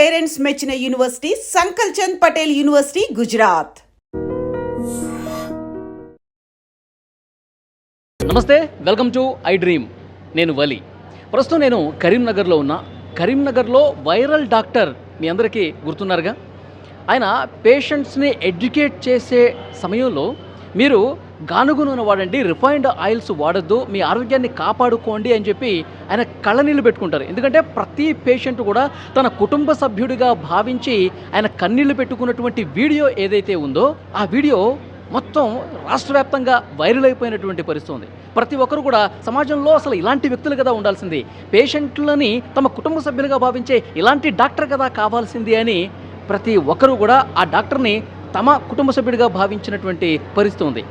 Parents మెచ్చిన university సంకల్ Chand Patel university Gujarat. నమస్తే, welcome to I dream. నేను వలి. ప్రస్తుతం నేను కరీంనగర్లో ఉన్నా. కరీంనగర్లో వైరల్ డాక్టర్ మీ అందరికీ గుర్తున్నారుగా. ఆయన పేషెంట్స్ని ఎడ్యుకేట్ చేసే సమయంలో మీరు గానుగ నూనె వాడండి, రిఫైన్డ్ ఆయిల్స్ వాడద్దు, మీ ఆరోగ్యాన్ని కాపాడుకోండి అని చెప్పి ఆయన కళ్ళనీళ్ళు పెట్టుకుంటారు. ఎందుకంటే ప్రతి పేషెంట్ కూడా తన కుటుంబ సభ్యుడిగా భావించి ఆయన కన్నీళ్లు పెట్టుకున్నటువంటి వీడియో ఏదైతే ఉందో ఆ వీడియో మొత్తం రాష్ట్ర వ్యాప్తంగా వైరల్ అయిపోయినటువంటి పరిస్థితి ఉంది. ప్రతి ఒక్కరు కూడా సమాజంలో అసలు ఇలాంటి వ్యక్తులు కదా ఉండాల్సింది, పేషెంట్లని తమ కుటుంబ సభ్యులుగా భావించే ఇలాంటి డాక్టర్ కదా కావాల్సింది అని ప్రతి ఒక్కరు కూడా ఆ డాక్టర్ని తమ కుటుంబ సభ్యుడిగా భావించినటువంటి పరిస్థితి ఉంది.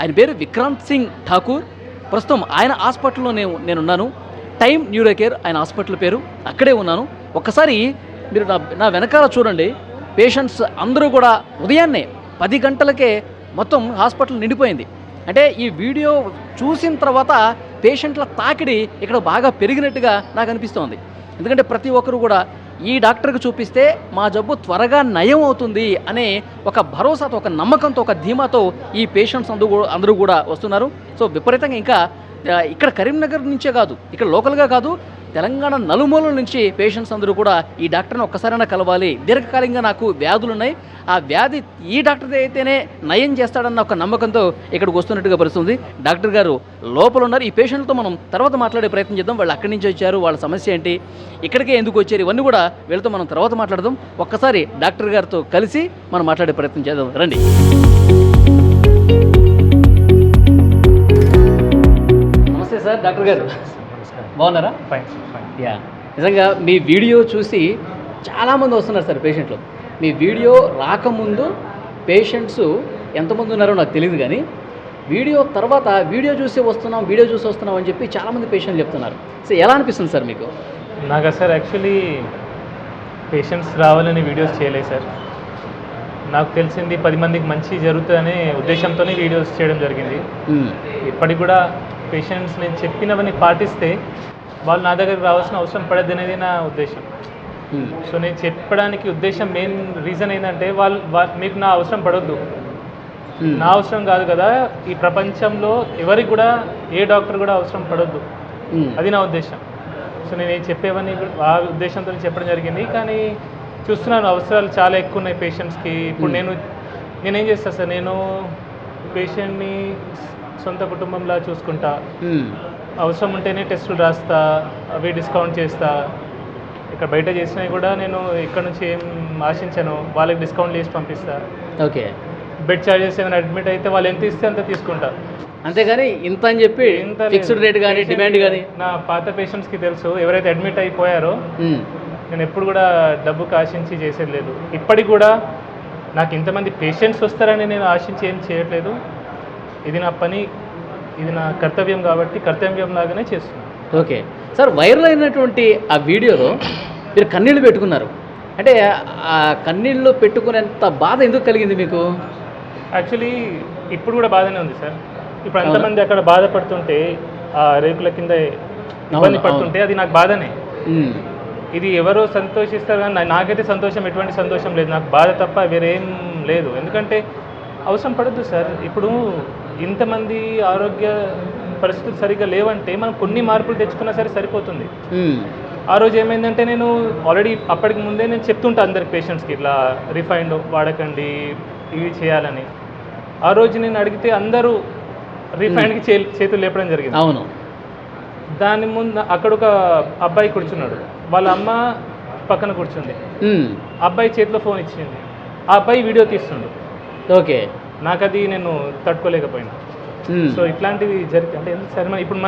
ఆయన పేరు విక్రాంత్ సింగ్ ఠాకూర్. ప్రస్తుతం ఆయన హాస్పిటల్లో నేనున్నాను. టైమ్ న్యూరో కేర్ ఆయన హాస్పిటల్ పేరు. అక్కడే ఉన్నాను. ఒక్కసారి మీరు నా వెనకాల చూడండి. పేషెంట్స్ అందరూ కూడా ఉదయాన్నే 10 గంటలకే మొత్తం హాస్పిటల్ నిండిపోయింది. అంటే ఈ వీడియో చూసిన తర్వాత పేషెంట్ల తాకిడి ఇక్కడ బాగా పెరిగినట్టుగా నాకు అనిపిస్తోంది. ఎందుకంటే ప్రతి ఒక్కరు కూడా ఈ డాక్టర్కి చూపిస్తే మా జబ్బు త్వరగా నయం అవుతుంది అనే ఒక భరోసాతో, ఒక నమ్మకంతో, ఒక ధీమాతో ఈ పేషెంట్స్ అందరూ కూడా వస్తున్నారు. సో విపరీతంగా ఇంకా ఇక్కడ కరీంనగర్ నుంచే కాదు, ఇక్కడ లోకల్గా కాదు, తెలంగాణ నలుమూలల నుంచి పేషెంట్స్ అందరూ కూడా ఈ డాక్టర్ని ఒక్కసారైనా కలవాలి, దీర్ఘకాలికంగా నాకు వ్యాధులు ఉన్నాయి, ఆ వ్యాధి ఈ డాక్టర్ అయితేనే నయం చేస్తాడన్న ఒక నమ్మకంతో ఇక్కడికి వస్తున్నట్టుగా పరిస్థితుంది. డాక్టర్ గారు లోపల ఉన్నారు. ఈ పేషెంట్లతో మనం తర్వాత మాట్లాడే ప్రయత్నం చేద్దాం. వాళ్ళు అక్కడి నుంచి వచ్చారు, వాళ్ళ సమస్య ఏంటి, ఇక్కడికే ఎందుకు వచ్చారు, ఇవన్నీ కూడా వీళ్ళతో మనం తర్వాత మాట్లాడదాం. ఒక్కసారి డాక్టర్ గారితో కలిసి మనం మాట్లాడే ప్రయత్నం చేద్దాం. రండి. నమస్తే సార్, డాక్టర్ గారు బాగున్నారా? ఫైన్. యా, నిజంగా మీ వీడియో చూసి చాలామంది వస్తున్నారు సార్ పేషెంట్లు. మీ వీడియో రాకముందు పేషెంట్స్ ఎంతమంది ఉన్నారో నాకు తెలియదు, కానీ వీడియో తర్వాత వీడియో చూసి వస్తున్నాం అని చెప్పి చాలామంది పేషెంట్లు చెప్తున్నారు. సో ఎలా అనిపిస్తుంది సార్ మీకు? నాకు సార్ యాక్చువల్లీ పేషెంట్స్ రావాలని వీడియోస్ చేయలేదు సార్. నాకు తెలిసింది 10 మందికి మంచి జరుగుతుందనే ఉద్దేశంతోనే వీడియోస్ చేయడం జరిగింది. ఇప్పటికి కూడా పేషెంట్స్ నేను చెప్పినవన్నీ పాటిస్తే వాళ్ళు నా దగ్గరికి రావాల్సిన అవసరం పడద్దు అనేది నా ఉద్దేశం. సో నేను చెప్పడానికి ఉద్దేశం మెయిన్ రీజన్ ఏంటంటే మీకు నా అవసరం పడొద్దు, నా అవసరం కాదు కదా, ఈ ప్రపంచంలో ఎవరికి కూడా ఏ డాక్టర్ కూడా అవసరం పడొద్దు, అది నా ఉద్దేశం. సో నేను చెప్పేవన్నీ ఆ ఉద్దేశంతో చెప్పడం జరిగింది. కానీ చూస్తున్నాను అవసరాలు చాలా ఎక్కువ ఉన్నాయి పేషెంట్స్కి. ఇప్పుడు నేనేం చేస్తాను సార్, నేను పేషెంట్ని సొంత కుటుంబంలా చూసుకుంటా, అవసరం ఉంటేనే టెస్టులు రాస్తా, అవి డిస్కౌంట్ చేస్తా. ఇక్కడ బయట చేసినవి కూడా నేను ఇక్కడ నుంచి ఏం ఆశించాను, వాళ్ళకి డిస్కౌంట్ చేసి పంపిస్తా. ఓకే, బెడ్ ఛార్జెస్ ఏమైనా అడ్మిట్ అయితే వాళ్ళు ఎంత ఇస్తే అంత తీసుకుంటా, అంతేగాని ఇంత అని చెప్పి ఫిక్స్డ్ రేట్ కానీ డిమాండ్ కానీ. నా పాత పేషెంట్స్కి తెలుసు, ఎవరైతే అడ్మిట్ అయిపోయారో నేను ఎప్పుడు కూడా డబ్బుకి ఆశించి చేసేది లేదు. ఇప్పటికి కూడా నాకు ఇంతమంది పేషెంట్స్ వస్తారని నేను ఆశించి ఏం చేయట్లేదు. ఇది నా పని, ఇది నా కర్తవ్యం కాబట్టి కర్తవ్యం లాగానే చేస్తున్నాను. ఓకే సార్, వైరల్ అయినటువంటి ఆ వీడియోలో మీరు కన్నీళ్ళు పెట్టుకున్నారు. అంటే ఆ కన్నీళ్ళు పెట్టుకునేంత బాధ ఎందుకు కలిగింది మీకు? యాక్చువల్లీ ఇప్పుడు కూడా బాధనే ఉంది సార్. ఇప్పుడు అంతమంది అక్కడ బాధపడుతుంటే, ఆ రేకుల కింద ఇబ్బంది పడుతుంటే అది నాకు బాధనే. ఇది ఎవరో సంతోషిస్తారు కానీ నాకైతే సంతోషం, ఎటువంటి సంతోషం లేదు, నాకు బాధ తప్ప వేరేం లేదు. ఎందుకంటే అవసరం పడద్దు సార్. ఇప్పుడు ఇంతమంది ఆరోగ్య పరిస్థితులు సరిగ్గా లేవంటే మనం కొన్ని మార్పులు తెచ్చుకున్నా సరే సరిపోతుంది. ఆ రోజు ఏమైందంటే నేను ఆల్రెడీ అప్పటికి ముందే నేను చెప్తుంటా అందరికి పేషెంట్స్కి ఇట్లా రిఫైండ్ వాడకండి, ఇవి చేయాలని. ఆ రోజు నేను అడిగితే అందరూ రిఫైండ్కి చేతులు లేపడం జరిగింది. అవును. దాని ముందు అక్కడ ఒక అబ్బాయి కూర్చున్నాడు, వాళ్ళ అమ్మ పక్కన కూర్చుంది, అబ్బాయి చేతిలో ఫోన్ ఇచ్చింది, ఆ అబ్బాయి వీడియో తీస్తుండు. ఓకే, నాకు అది నేను తట్టుకోలేకపోయినా. సో ఇట్లాంటివి అంటే ఎందుకు సరే, ఇప్పుడు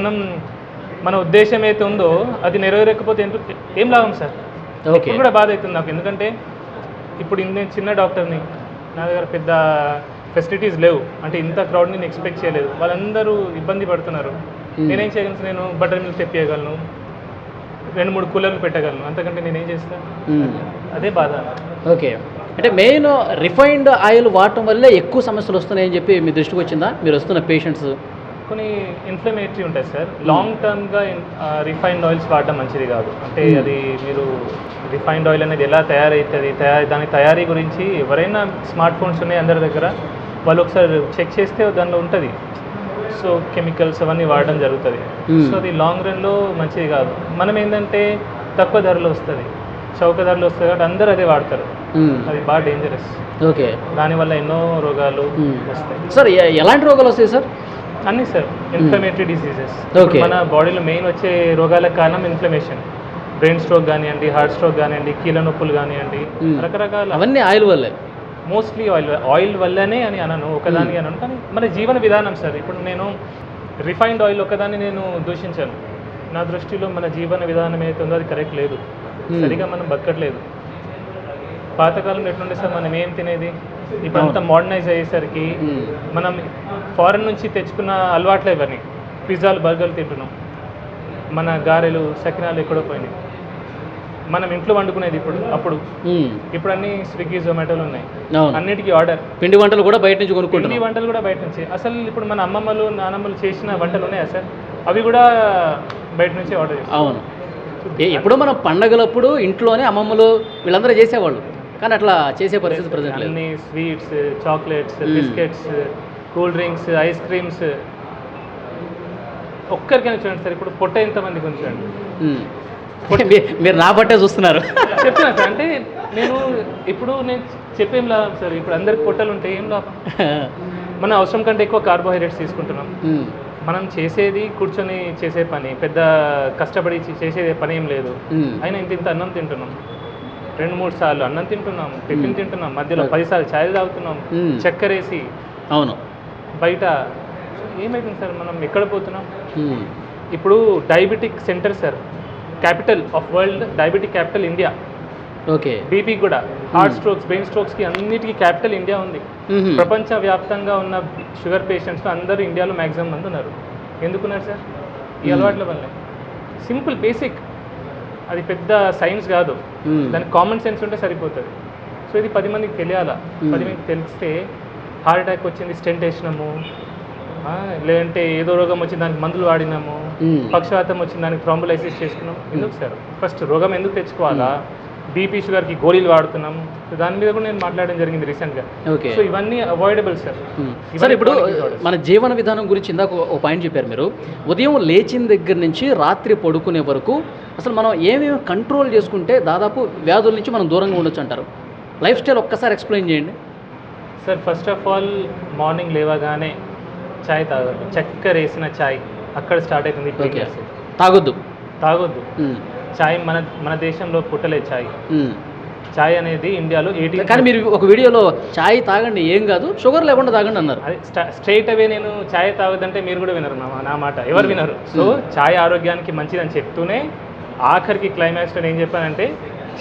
మన ఉద్దేశం అయితే ఉందో అది నెరవేరకపోతే ఏం లాభం సార్? ఇప్పుడు కూడా బాధ అవుతుంది నాకు. ఎందుకంటే ఇప్పుడు నేను చిన్న డాక్టర్ని, నా దగ్గర పెద్ద ఫెసిలిటీస్ లేవు, అంటే ఇంత క్రౌడ్ని నేను ఎక్స్పెక్ట్ చేయలేదు. వాళ్ళందరూ ఇబ్బంది పడుతున్నారు. నేనేం చేయగలను? నేను బటర్ మిల్క్ తెప్పియగలను, 2-3 కూలర్లు పెట్టగలను, అంతకంటే నేనేం చేస్తాను? అదే బాధ. ఓకే, అంటే మెయిన్ రిఫైన్డ్ ఆయిల్ వాడటం వల్లే ఎక్కువ సమస్యలు వస్తున్నాయని చెప్పి మీ దృష్టికి వచ్చిందా? మీరు వస్తున్న పేషెంట్స్ కొన్ని ఇన్ఫ్లమేటరీ ఉంటాయి సార్. లాంగ్ టర్మ్గా రిఫైన్డ్ ఆయిల్స్ వాడడం మంచిది కాదు. అంటే అది మీరు రిఫైన్డ్ ఆయిల్ అనేది ఎలా తయారవుతుంది, దాని తయారీ గురించి ఎవరైనా స్మార్ట్ ఫోన్స్ ఉన్నాయి అందరి దగ్గర, వాళ్ళు ఒకసారి చెక్ చేస్తే దానిలో ఉంటుంది. సో కెమికల్స్ అవన్నీ వాడడం జరుగుతుంది. సో అది లాంగ్ రన్లో మంచిది కాదు. మనం ఏంటంటే తక్కువ ధరలో వస్తుంది, చౌక ధరలో వస్తుంది కాబట్టి అందరూ అదే వాడతారు. అది బాగా డేంజరస్. ఓకే, దానివల్ల ఎన్నో రోగాలు వస్తాయి. సార్ ఎలాంటి రోగాలు వస్తాయి సార్? అన్నీ సార్, ఇన్ఫ్లమేటరీ డిసీజెస్. మన బాడీలో మెయిన్ వచ్చే రోగాలకు కారణం ఇన్ఫ్లమేషన్. బ్రెయిన్ స్ట్రోక్ కానివ్వండి, హార్ట్ స్ట్రోక్ కానివ్వండి, కీళ్ళ నొప్పులు కానివ్వండి, రకరకాల, అవన్నీ ఆయిల్ వల్లే. మోస్ట్లీ ఆయిల్ వల్లనే అని అనను, ఒకదాని అనను, కానీ మన జీవన విధానం సార్. ఇప్పుడు నేను రిఫైన్డ్ ఆయిల్ ఒకదాన్ని నేను దూషించాను. నా దృష్టిలో మన జీవన విధానం ఏదైతే ఉందో అది కరెక్ట్ లేదు, సరిగా మనం బతకట్లేదు. పాతకాలంలో ఎట్లుండే సార్, మనం ఏం తినేది, ఇప్పుడు అంతా మోడర్నైజ్ అయ్యేసరికి మనం ఫారెన్ నుంచి తెచ్చుకున్న అలవాట్లే ఇవన్నీ. పిజ్జాలు, బర్గర్లు తింటున్నాం, మన గారెలు, సకినాలు ఎక్కడో పోయినాయి. మనం ఇంట్లో వండుకునేది ఇప్పుడు అన్ని స్విగ్గీ, జొమాటోలు ఉన్నాయి, అన్నిటికీ ఆర్డర్. పిండి వంటలు కూడా బయట నుంచి కొనుక్కుంటాం. పిండి వంటలు కూడా బయట నుంచి. అసలు ఇప్పుడు మన అమ్మమ్మలు, నానమ్మలు చేసిన వంటలు ఉన్నాయా సార్? అవి కూడా బయట నుంచి ఆర్డర్ చేస్తాం. అవును, ఎప్పుడో మనం పండగలప్పుడు ఇంట్లోనే అమ్మమ్మలు వీళ్ళందరూ చేసేవాళ్ళు, కానీ అట్లా చేసే పరిస్థితి ప్రజెంట్ లేదు. అన్ని sweets, chocolates, biscuits, cool drinks, ice creams. ఒక్కరికైనా చూడండి సార్, ఇప్పుడు పొట్ట ఎంతమందికి ఉంది చూడండి. మీరు నా బట్టే చూస్తున్నారు. చెప్తున్నా సార్, అంటే నేను చెప్పేం లాభం సార్. ఇప్పుడు అందరికి పొట్టలు ఉంటే ఏం లాభం? మన అవసరం కంటే ఎక్కువ కార్బోహైడ్రేట్స్ తీసుకుంటున్నాం. మనం చేసేది కూర్చొని చేసే పని, పెద్ద కష్టపడి చేసే పని ఏం లేదు. అయినా ఇంత అన్నం తింటున్నాం, 2-3 సార్లు అన్నం తింటున్నాం, టిఫిన్ తింటున్నాం, మధ్యలో 10 సార్లు ఛాయ్ తాగుతున్నాం, చక్కెర వేసి. అవును, బయట ఏమైతుంది సార్, మనం ఎక్కడ పోతున్నాం? ఇప్పుడు diabetic centre sir, capital of world, diabetic capital India. Okay, BP కూడా, హార్ట్ స్ట్రోక్స్, బ్రెయిన్ స్ట్రోక్స్కి అన్నిటికీ క్యాపిటల్ ఇండియా ఉంది. ప్రపంచవ్యాప్తంగా ఉన్న షుగర్ పేషెంట్స్ అందరూ ఇండియాలో మ్యాక్సిమం మంది ఉన్నారు. ఎందుకున్నారు సార్? ఈ అలవాట్ల వల్లే. సింపుల్, బేసిక్, అది పెద్ద సైన్స్ కాదు, దానికి కామన్ సెన్స్ ఉంటే సరిపోతుంది. సో ఇది 10 మందికి తెలియాలా. 10 మందికి తెలిస్తే హార్ట్ అటాక్ వచ్చింది, స్టెంట్ వేసినాము, లేదంటే ఏదో రోగం వచ్చింది దానికి మందులు వాడినాము, పక్షవాతం వచ్చింది దానికి థ్రాంబోలైసిస్ చేసుకున్నాం. ఎందుకు సార్? ఫస్ట్ రోగం ఎందుకు తెచ్చుకోవాలా? బీపీ, షుగర్కి గోళీలు వాడుతున్నాం. దాని మీద కూడా నేను మాట్లాడడం జరిగింది రీసెంట్గా. సో ఇవన్నీ అవాయిడబుల్ సార్. సార్, ఇప్పుడు మన జీవన విధానం గురించి ఇందాక ఒక పాయింట్ చెప్పారు మీరు. ఉదయం లేచిన దగ్గర నుంచి రాత్రి పడుకునే వరకు అసలు మనం ఏమేమి కంట్రోల్ చేసుకుంటే దాదాపు వ్యాధుల నుంచి మనం దూరంగా ఉండొచ్చు అంటారు? లైఫ్ స్టైల్ ఒక్కసారి ఎక్స్ప్లెయిన్ చేయండి sir. First of all morning లేవగానే ఛాయ్ తాగద్దు, చక్కెర వేసిన ఛాయ్ అక్కడ స్టార్ట్ అవుతుంది. తాగొద్దు. ఛాయ్ మన దేశంలో పుట్టలేదు ఛాయ్. ఛాయ్ అనేది ఇండియాలో 18. కానీ మీరు ఒక వీడియోలో ఛాయ్ తాగండి, ఏం కాదు, షుగర్ లేకుండా తాగండి అన్నారు. అది స్ట్రైట్ అవే నేను ఛాయ్ తాగదంటే మీరు కూడా వినరు నా మాట, ఎవరు వినరు. సో ఛాయ్ ఆరోగ్యానికి మంచిదని చెప్తూనే ఆఖరికి క్లైమాక్స్లో ఏం చెప్పానంటే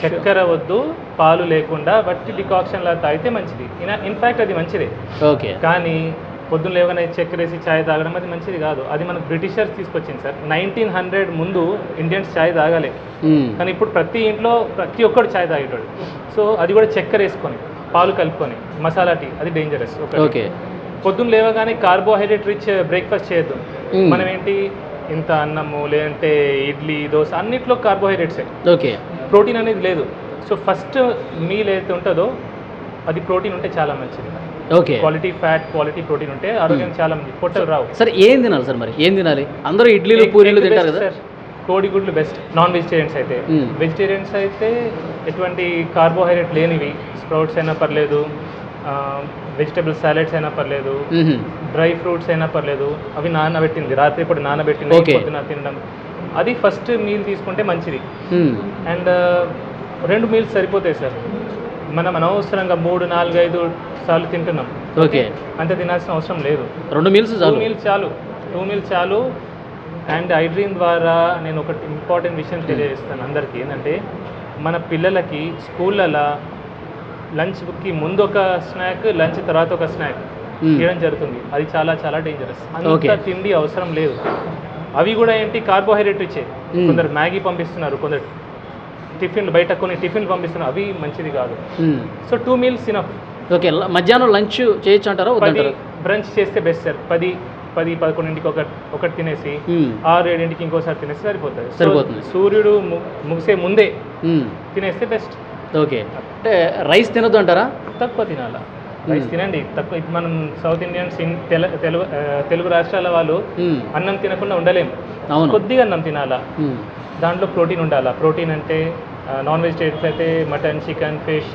చక్కెర వద్దు, పాలు లేకుండా వట్టి డికాక్షన్ లా తాగితే మంచిది. ఇన్ఫ్యాక్ట్ అది మంచిదే. ఓకే, కానీ పొద్దున్న లేవగానే చక్కెర వేసి ఛాయ్ తాగడం అది మంచిది కాదు. అది మనకు బ్రిటిషర్స్ తీసుకొచ్చింది సార్. 1900 ముందు ఇండియన్స్ ఛాయ్ తాగాలి, కానీ ఇప్పుడు ప్రతి ఇంట్లో ప్రతి ఒక్కడు ఛాయ్ తాగేటాడు. సో అది కూడా చక్కెర వేసుకొని, పాలు కలుపుకొని, మసాలా టీ, అది డేంజరస్. ఓకే, పొద్దున్న లేవగానే కార్బోహైడ్రేట్ రిచ్ బ్రేక్ఫాస్ట్ చేయొద్దు. మనం ఏంటి, ఇంత అన్నము, లేదంటే ఇడ్లీ, దోశ, అన్నిట్లో కార్బోహైడ్రేట్సే. ఓకే, ప్రోటీన్ అనేది లేదు. సో ఫస్ట్ మీల్ ఏదైతే ఉంటుందో అది ప్రోటీన్ ఉంటే చాలా మంచిది. Okay, quality fat, quality protein ఉంటే ఆరోగ్యం చాలా మంది, పొట్టలు రావు. సరే, ఏం తినాలి సార్? మరి ఏం తినాలి? అందరూ ఇడ్లీలు, పూరీలు తింటారు కదా సార్. కోడిగుడ్లు బెస్ట్ నాన్ వెజిటేరియన్స్ అయితే. వెజిటేరియన్స్ అయితే ఎటువంటి కార్బోహైడ్రేట్ లేనివి, స్ప్రౌట్స్ అయినా పర్లేదు, వెజిటబుల్ సాలెడ్స్ అయినా పర్లేదు, డ్రై ఫ్రూట్స్ అయినా పర్లేదు, అవి నానబెట్టింది, రాత్రి ఇప్పుడు నానబెట్టింది, పొద్దున తినడం, అది ఫస్ట్ మీల్ తీసుకుంటే మంచిది. అండ్ 2 మీల్స్ సరిపోతాయి సార్. మనం అనవసరంగా 3, 4, 5 సార్లు తింటున్నాం. ఓకే, అంత తినాల్సిన అవసరం లేదు. 2 మీల్స్ చాలు. 2 మీల్స్ చాలు. అండ్ ఐడ్రీమ్ ద్వారా నేను ఒకటి ఇంపార్టెంట్ విషయం తెలియజేస్తాను అందరికీ. ఏంటంటే మన పిల్లలకి స్కూళ్ళలో లంచ్కి ముందు ఒక స్నాక్, లంచ్ తర్వాత ఒక స్నాక్ చేయడం జరుగుతుంది. అది చాలా చాలా డేంజరస్. అంత తిండి అవసరం లేదు. అవి కూడా ఏంటి, కార్బోహైడ్రేట్ ఇచ్చే. కొందరు మ్యాగీ పంపిస్తున్నారు, కొందరు టిఫిన్లు, బయట కొన్ని టిఫిన్లు పంపిస్తున్నారు, అవి మంచిది కాదు. So 2 meals enough. ఓకే, మధ్యాహ్నం లంచ్ చేయొచ్చు అంటారా? 10 బ్రంచ్ చేస్తే బెస్ట్ సార్. 10 10-11కి ఒకటి తినేసి 6-7కి ఇంకోసారి తినేసి సరిపోతుంది. సరిపోతుంది. సూర్యుడు ముగిసే ముందే తినేస్తే బెస్ట్. ఓకే, అంటే రైస్ తినొద్దు అంటారా? తక్కువ తినాలా, రైస్ తినండి తక్కువ. ఇప్పుడు మనం సౌత్ ఇండియన్స్ తెలుగు రాష్ట్రాల వాళ్ళు అన్నం తినకుండా ఉండలేము. కొద్దిగా అన్నం తినాలా, దాంట్లో ప్రోటీన్ ఉండాలా. ప్రోటీన్ అంటే నాన్ వెజిటేరియన్స్ అయితే మటన్, చికెన్, ఫిష్,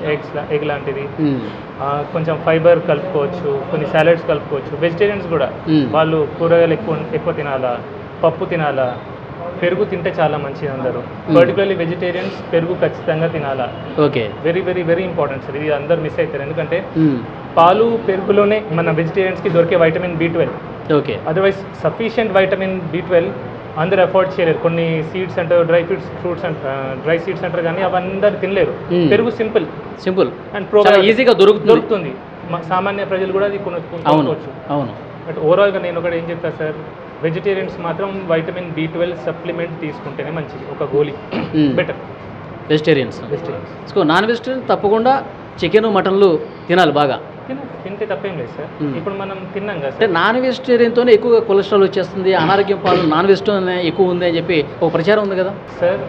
ఎగ్ లాంటిది. కొంచెం ఫైబర్ కలుపుకోవచ్చు, కొన్ని సాలడ్స్ కలుపుకోవచ్చు. వెజిటేరియన్స్ కూడా వాళ్ళు కూరగాయలు ఎక్కువ తినాలా, పప్పు తినాలా, పెరుగు తింటే చాలా మంచిది అందరూ. పర్టికులర్లీ వెజిటేరియన్స్ పెరుగు ఖచ్చితంగా తినాలా. Okay, very very very important sir, ఇది అందరు మిస్ అవుతారు. ఎందుకంటే పాలు పెరుగులోనే మన వెజిటేరియన్స్కి దొరికే vitamin B12. Okay, otherwise sufficient vitamin B12 అందరు అఫోర్డ్ చేయలేరు. కొన్ని సీడ్స్ అంటారు, ఫ్రూట్స్ డ్రై సీడ్స్ అంటారు, కానీ అవి అందరు తినలేరు. పెరుగు సింపుల్ అండ్ ఈజీగా దొరుకుతుంది. సామాన్య ప్రజలు కూడా అది కొనుక్కోవచ్చు. అవును, బట్ ఓవరాల్గా నేను ఒకటి ఏం చెప్తాను సార్, వెజిటేరియన్స్ మాత్రం వైటమిన్ B12 సప్లిమెంట్ తీసుకుంటేనే మంచిది, ఒక గోళీ బెటర్. వెజిటేరియన్స్ నాన్ వెజిటేరియన్ తప్పకుండా చికెన్, మటన్లు తినాలి బాగా. తింటే తప్పేం లేదు సార్. ఇప్పుడు మనం తిన్నాం కదా అంటే నాన్ వెజిటేరియన్తోనే ఎక్కువగా కొలెస్ట్రాల్ వచ్చేస్తుంది, అనారోగ్యం పాలు నాన్ వెజిటేరియన్ ఎక్కువ ఉంది అని చెప్పి ఒక ప్రచారం ఉంది కదా సార్.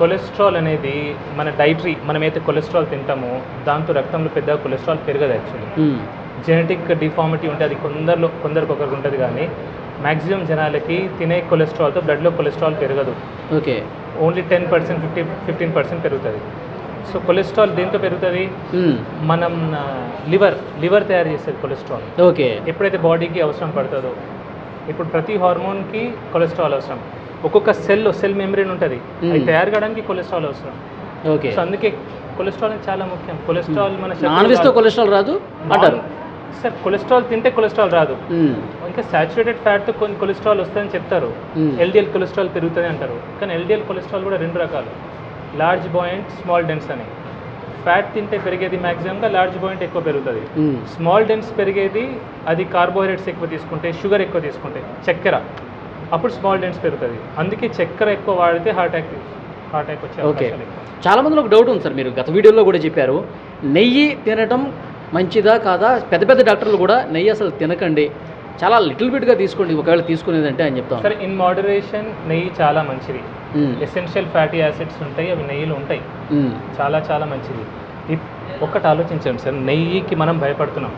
కొలెస్ట్రాల్ అనేది మన డైటరీ, మనమైతే కొలెస్ట్రాల్ తింటామో దాంతో రక్తంలో పెద్దగా కొలెస్ట్రాల్ పెరగదు. యాక్చువల్లీ జెనెటిక్ డిఫార్మిటీ ఉంటే అది కొందరికి ఒకరికి ఉంటుంది, కానీ మ్యాక్సిమం జనాలకి తినే కొలెస్ట్రాల్తో బ్లడ్లో కొలెస్ట్రాల్ పెరగదు. ఓకే, ఓన్లీ 10%, 15% పెరుగుతుంది. సో కొలెస్ట్రాల్ దేంతో పెరుగుతుంది? మనం లివర్ తయారు చేసేది కొలెస్ట్రాల్. ఓకే, ఎప్పుడైతే బాడీకి అవసరం పడుతుందో. ఇప్పుడు ప్రతి హార్మోన్కి కొలెస్ట్రాల్ అవసరం. ఒక్కొక్క సెల్ మెంబ్రేన్ ఉంటుంది, అది తయారు కావడానికి కొలెస్ట్రాల్ అవసరం. ఓకే, సో అందుకే కొలెస్ట్రాల్ చాలా ముఖ్యం. కొలెస్ట్రాల్ మన నాన్ వెజ్తో కొలెస్ట్రాల్ రాదు అంటారు సార్. కొలెస్ట్రాల్ తింటే కొలెస్ట్రాల్ రాదు, ఇంకా సాచురేటెడ్ ఫ్యాట్తో కొన్ని కొలెస్ట్రాల్ వస్తుందని చెప్తారు. LDL కొలెస్ట్రాల్ పెరుగుతుంది అంటారు, కానీ LDL కొలెస్ట్రాల్ కూడా 2 రకాలు, లార్జ్ బాయింట్, స్మాల్ డెన్స్ అని. ఫ్యాట్ తింటే పెరిగేది మ్యాక్సిమంగా లార్జ్ బాయింట్ ఎక్కువ పెరుగుతుంది. స్మాల్ డెన్స్ పెరిగేది అది కార్బోహైడ్రేట్స్ ఎక్కువ తీసుకుంటే, షుగర్ ఎక్కువ తీసుకుంటే, చక్కెర, అప్పుడు స్మాల్ డెన్స్ పెరుగుతుంది. అందుకే చక్కెర ఎక్కువ వాడితే హార్ట్ అటాక్ వచ్చే అవకాశాలు ఎక్కువ. చాలా మందిలో ఒక డౌట్ ఉంది సార్, మీరు గత వీడియోలో కూడా చెప్పారు, నెయ్యి తినడం మంచిదా కాదా? పెద్ద పెద్ద డాక్టర్లు కూడా నెయ్యి అసలు తినకండి, చాలా లిటిల్ బిట్గా తీసుకోండి ఒకవేళ తీసుకునేదంటే అని చెప్తాను. సరే, ఇన్ మోడరేషన్ నెయ్యి చాలా మంచిది. ఎసెన్షియల్ ఫ్యాటీ యాసిడ్స్ ఉంటాయి, అవి నెయ్యిలో ఉంటాయి, చాలా చాలా మంచిది. ఒక్కటి ఆలోచించండి సార్, నెయ్యికి మనం భయపడుతున్నాం,